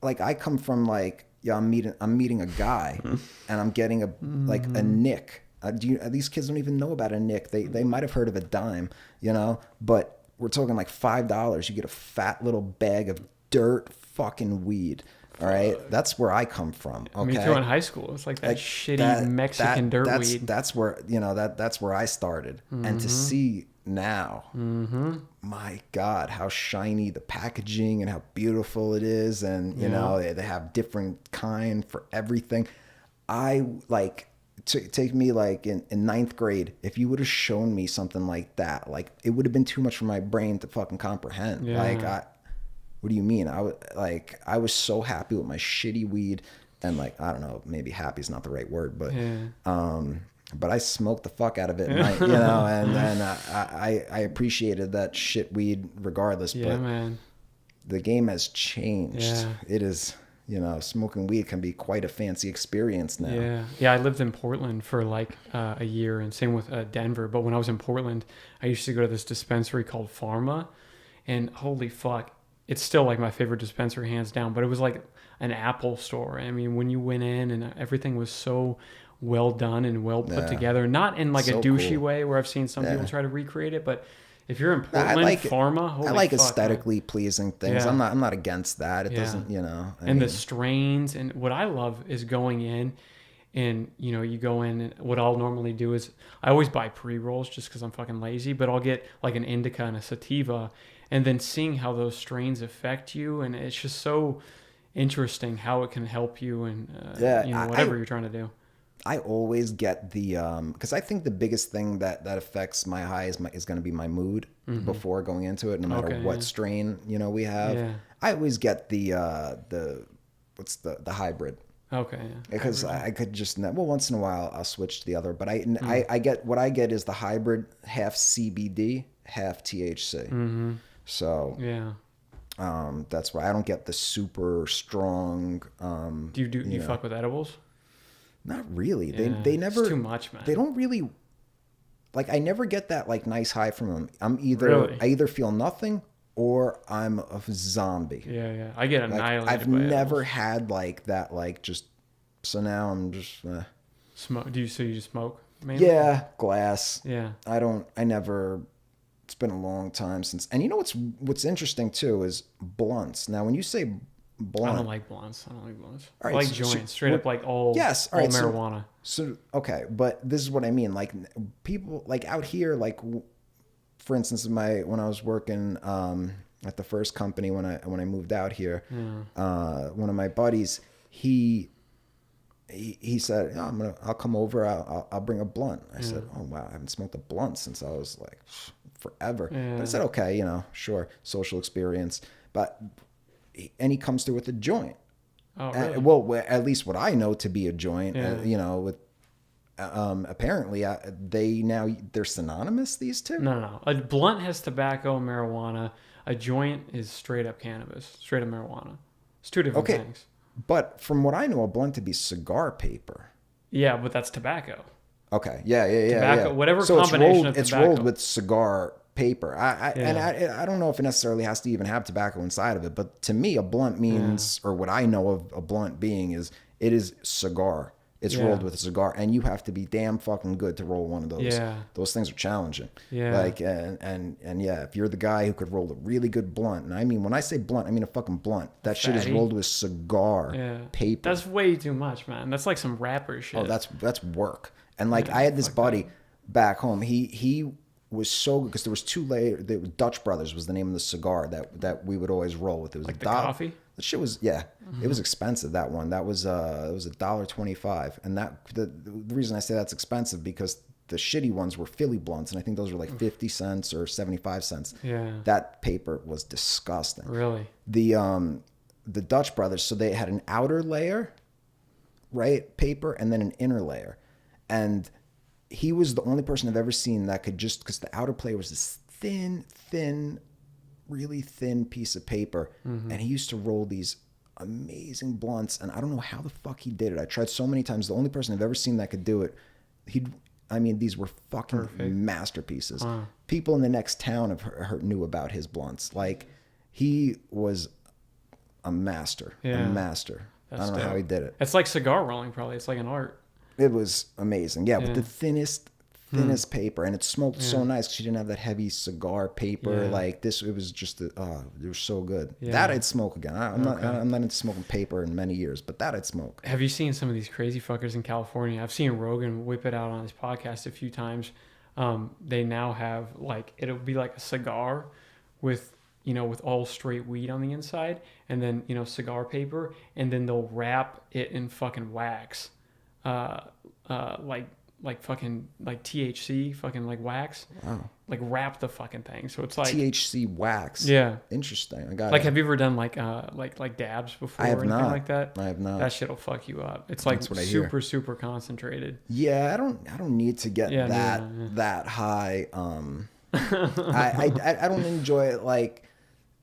like I come from like, I'm meeting a guy and I'm getting a nick. These kids don't even know about a nick. They might have heard of a dime, but we're talking like $5. You get a fat little bag of dirt fucking weed. All right, that's where I come from. Okay, me too. In high school, it's like that shitty Mexican dirt weed. That's where that's where I started. And to see now, my God, how shiny the packaging and how beautiful it is, and they have different kind for everything. I like take me like in ninth grade. If you would have shown me something like that, like it would have been too much for my brain to fucking comprehend. Yeah. Like what do you mean? I was so happy with my shitty weed, and like, I don't know, maybe happy is not the right word, but but I smoked the fuck out of it, and I appreciated that shit weed regardless. Yeah, but man. the game has changed. Yeah. It is, smoking weed can be quite a fancy experience now. Yeah. I lived in Portland for like a year, and same with Denver. But when I was in Portland, I used to go to this dispensary called Pharma, and holy fuck, it's still like my favorite dispensary hands down. But it was like an Apple store. I mean, when you went in, and everything was so well done and well put together, not in like So a douchey cool. way where I've seen some people try to recreate it, but if you're in Portland, I like Pharma, holy I like fuck, aesthetically pleasing things. Yeah. I'm not against that. It Yeah. doesn't, and the strains, and what I love is going in, and you go in, and what I'll normally do is I always buy pre-rolls just because I'm fucking lazy, but I'll get like an indica and a sativa, and then seeing how those strains affect you, and it's just so interesting how it can help you, and whatever you're trying to do. I always get the because I think the biggest thing that affects my high is going to be my mood before going into it, no matter what strain we have. Yeah. I always get the hybrid. Okay. Yeah. Because I could just once in a while I'll switch to the other, but I get what I get is the hybrid, half CBD, half THC. Mm-hmm. So yeah. That's why I don't get the super strong. Do you fuck with edibles? Not really. Yeah, They never. It's too much, man. They don't really. Like, I never get that like nice high from them. I either feel nothing or I'm a zombie. Yeah. I get annihilated. I've by never edibles. had like that. Like just. So now I'm just. Smoke? So you just smoke? Mainly? Yeah, glass. Yeah. I never. It's been a long time since. And what's interesting too is blunts. Now, when you say blunt, I don't like blunts. All right, I like so joints, straight up like all marijuana. So okay, but this is what I mean. Like people like out here, like for instance, when I was working at the first company when I moved out here, one of my buddies he said, I'll come over. I'll bring a blunt. I said, oh wow, I haven't smoked a blunt since I was like forever. Yeah. But I said, okay, sure, social experience. And he comes through with a joint. Oh, really? Well, at least what I know to be a joint. Yeah. With apparently they're synonymous. These two. No. A blunt has tobacco and marijuana. A joint is straight up cannabis, straight up marijuana. It's two different things. But from what I know, a blunt to be cigar paper. Yeah, but that's tobacco. Okay. Yeah. Tobacco, whatever so combination of it's tobacco. rolled with cigar paper. And I don't know if it necessarily has to even have tobacco inside of it, but to me, a blunt means, or what I know of a blunt being is, it is cigar. It's rolled with a cigar, and you have to be damn fucking good to roll one of those. Yeah. Those things are challenging. Yeah. Like, and yeah, if you're the guy who could roll a really good blunt, and I mean, when I say blunt, I mean a fucking blunt. That shit is rolled with cigar paper. That's way too much, man. That's like some rapper shit. Oh, that's work. And like, I had this buddy back home. He was so good because there was two layers. Dutch Brothers was the name of the cigar that we would always roll with. It was like a the dollar. coffee? The shit was it was expensive, that one. That was it was $1.25. And that the reason I say that's expensive because the shitty ones were Philly blunts, and I think those were like 50 cents or 75 cents. Yeah. That paper was disgusting. Really? The Dutch Brothers, so they had an outer layer, right, paper, and then an inner layer. And he was the only person I've ever seen that could just, because the outer layer was this thin, really thin piece of paper. And he used to roll these amazing blunts, and I don't know how the fuck he did it. I tried so many times. The only person I've ever seen that could do it, these were fucking masterpieces. Wow. People in the next town knew about his blunts. Like, he was a master. Yeah. A master. That's I don't know how dope. he did it. It's like cigar rolling, probably. It's like an art. It was amazing. Yeah, with the thinnest paper, and it smoked so nice because you didn't have that heavy cigar paper like this. It was just it was so good. Yeah. That I'd smoke again. I'm not into smoking paper in many years, but that I'd smoke. Have you seen some of these crazy fuckers in California? I've seen Rogan whip it out on his podcast a few times. They now have like, it'll be like a cigar with all straight weed on the inside, and then cigar like fucking like THC, fucking like wax, Wow. like wrap the fucking thing. So it's like THC wax. yeah. Interesting. I got Like, it. have you ever done like dabs before I have or anything not. like that? I have not. That shit'll fuck you up. It's like That's what I hear. super concentrated. Yeah, I don't need to get Yeah, that high. I don't enjoy it. Like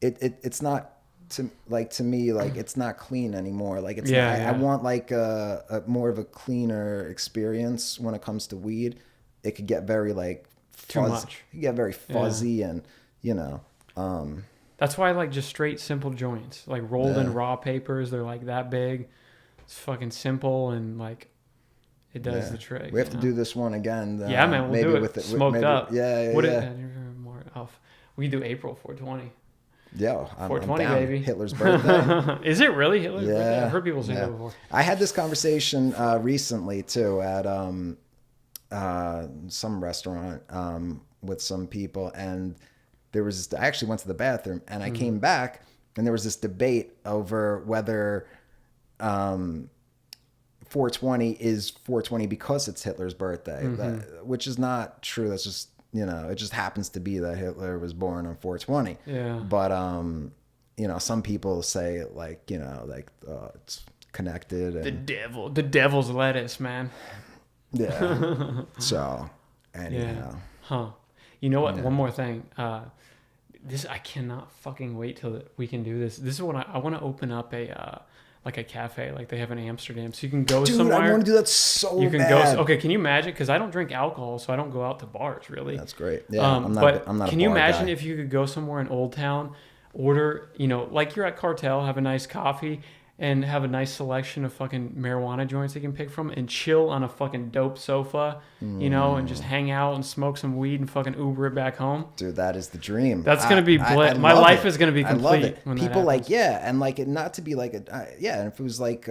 it's not to me, like it's not clean anymore. Like it's Yeah, not, yeah. I want like a more of a cleaner experience when it comes to weed. It could get very like Too fuzzy. much. It could get very fuzzy and you know. That's why I like just straight simple joints, like rolled in Yeah. raw papers. They're like that big. It's fucking simple and like it does Yeah. the trick. We have you to know? do this one again. Yeah, man, we'll maybe do it. with Smoked maybe, up. Yeah, What yeah. more off? We do April 420. Yeah, I'm 420, down. baby. Hitler's birthday. Is it really Hitler's Yeah. birthday? I've heard people say Yeah. that before. I had this conversation recently too at some restaurant with some people, and there was I actually went to the bathroom, and I came back, and there was this debate over whether 420 is 420 because it's Hitler's birthday, which is not true. That's just it just happens to be that Hitler was born on 420. Yeah. But some people say like it's connected. And, The devil's lettuce, man. yeah. So anyhow. Yeah. Huh. You know what? One more thing. This I cannot fucking wait till we can do this. This is what I want to open up a like a cafe like they have in Amsterdam, so you can go Dude, somewhere. I want to do that so You can bad. go. Okay, can you imagine? Because I don't drink alcohol, so I don't go out to bars really. That's great. Yeah, I'm not But a bar can you imagine guy. if you could go somewhere in Old Town, order, like you're at Cartel, have a nice coffee, and have a nice selection of fucking marijuana joints you can pick from, and chill on a fucking dope sofa, and just hang out and smoke some weed and fucking Uber it back home. Dude, that is the dream. That's gonna be I my love life it. is gonna be I love complete it. when that People like happens. and like it not to be like and if it was like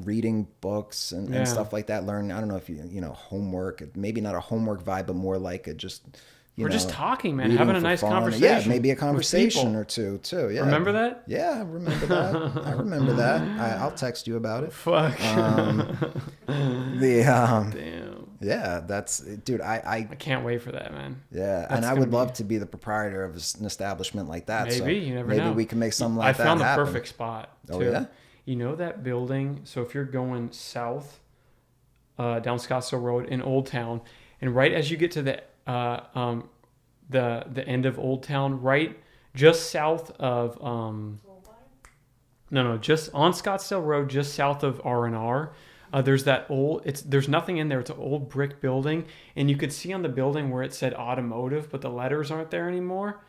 reading books and Yeah. stuff like that, learn. I don't know if homework, maybe not a homework vibe, but more like a just We're just talking, man, reading having a for nice fun. conversation. Yeah, maybe a with conversation people. or two too. Yeah, Remember that? Yeah, I remember that. I remember that. I'll text you about it. Fuck. Damn. Yeah, that's dude. I can't wait for that, man. Yeah, That's and I gonna would love be- to be the proprietor of an establishment like that. Maybe, so you never maybe know. we can make something like I that found the happen. perfect spot. Oh, too. yeah? You know that building? So if you're going south down Scottsdale Road in Old Town, and right as you get to the end of Old Town, right just south of just on Scottsdale Road, just south of R&R. There's that there's nothing in there. It's an old brick building, and you could see on the building where it said automotive, but the letters aren't there anymore.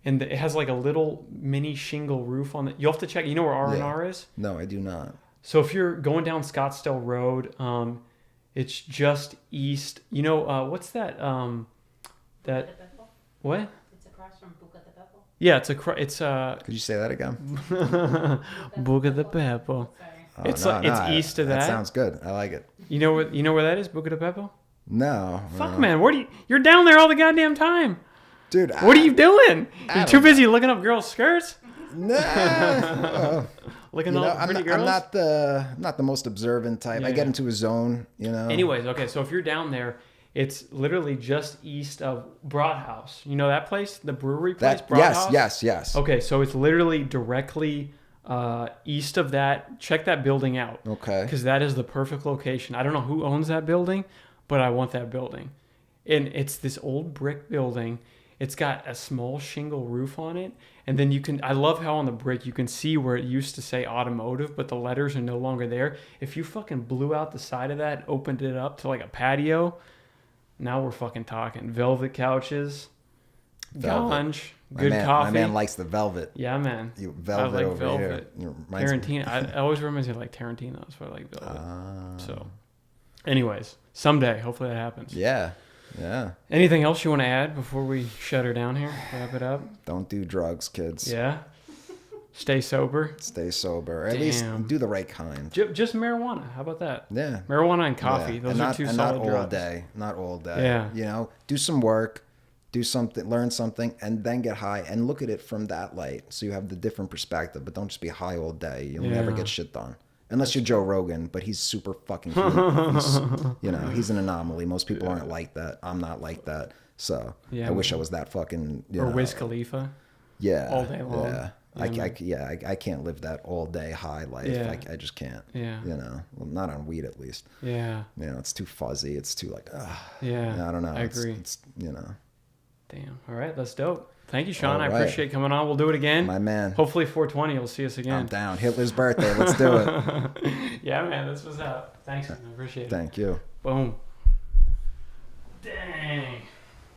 And it has like a little mini shingle roof on it. You'll have to check. You know where R&R is? No, I do not. So if you're going down Scottsdale Road, it's just east. What's that? Buca de Beppo? What? It's across from Buca de Beppo. Yeah, it's Could you say that again? Buca de Beppo. Sorry. Oh, It's east of that. That sounds good. I like it. You know where that is? Buca de Beppo? No. Fuck, man. You're down there all the goddamn time. Dude. What are you doing? I You don't too busy looking up girls' skirts? Nah. Looking up pretty girls? I'm not the most observant type. I Yeah. get into a zone, Anyways, okay, so if you're down there, it's literally just east of Broadhouse. You know that place? The brewery place? Broadhouse? Yes. Okay, so it's literally directly east of that. Check that building out. Okay. Because that is the perfect location. I don't know who owns that building, but I want that building. And it's this old brick building. It's got a small shingle roof on it. And then I love how on the brick you can see where it used to say automotive, but the letters are no longer there. If you fucking blew out the side of that, opened it up to like a patio, now we're fucking talking. Velvet couches, Velvet. ganj, good coffee. My man likes the velvet. Yeah, man. Velvet I like over velvet. here. Reminds me- Tarantino. I always reminds me of like Tarantino. That's why I like velvet. So, anyways, someday, hopefully that happens. Yeah. Anything else you want to add before we shut her down here? Wrap it up. Don't do drugs, kids. Yeah. Stay sober. Stay sober. Or at least do the right kind. Just marijuana. How about that? Yeah. Marijuana and coffee. Yeah. Those And are not, two and solid not all drugs. day. Not all day. Yeah. Do some work, do something, learn something, and then get high and look at it from that light. So you have the different perspective, but don't just be high all day. You'll never Yeah. get shit done. Unless you're Joe Rogan, but he's super fucking clean. He's an anomaly. Most people aren't like that. I'm not like that. So I wish I was that fucking. Or Wiz Khalifa. Yeah. All day long. Yeah. I can't live that all day high life. Yeah. I just can't. Yeah. Well, not on weed at least. Yeah. It's too fuzzy. It's too like. Yeah. I don't know. I agree. It's Damn. All right. That's dope. Thank you, Sean. All I right. appreciate coming on. We'll do it again. My man. Hopefully 420. You'll see us again. I'm down. Hitler's birthday. Let's do it. Yeah, man. This was out. Thanks, man. I appreciate it. Thank you. Boom. Dang.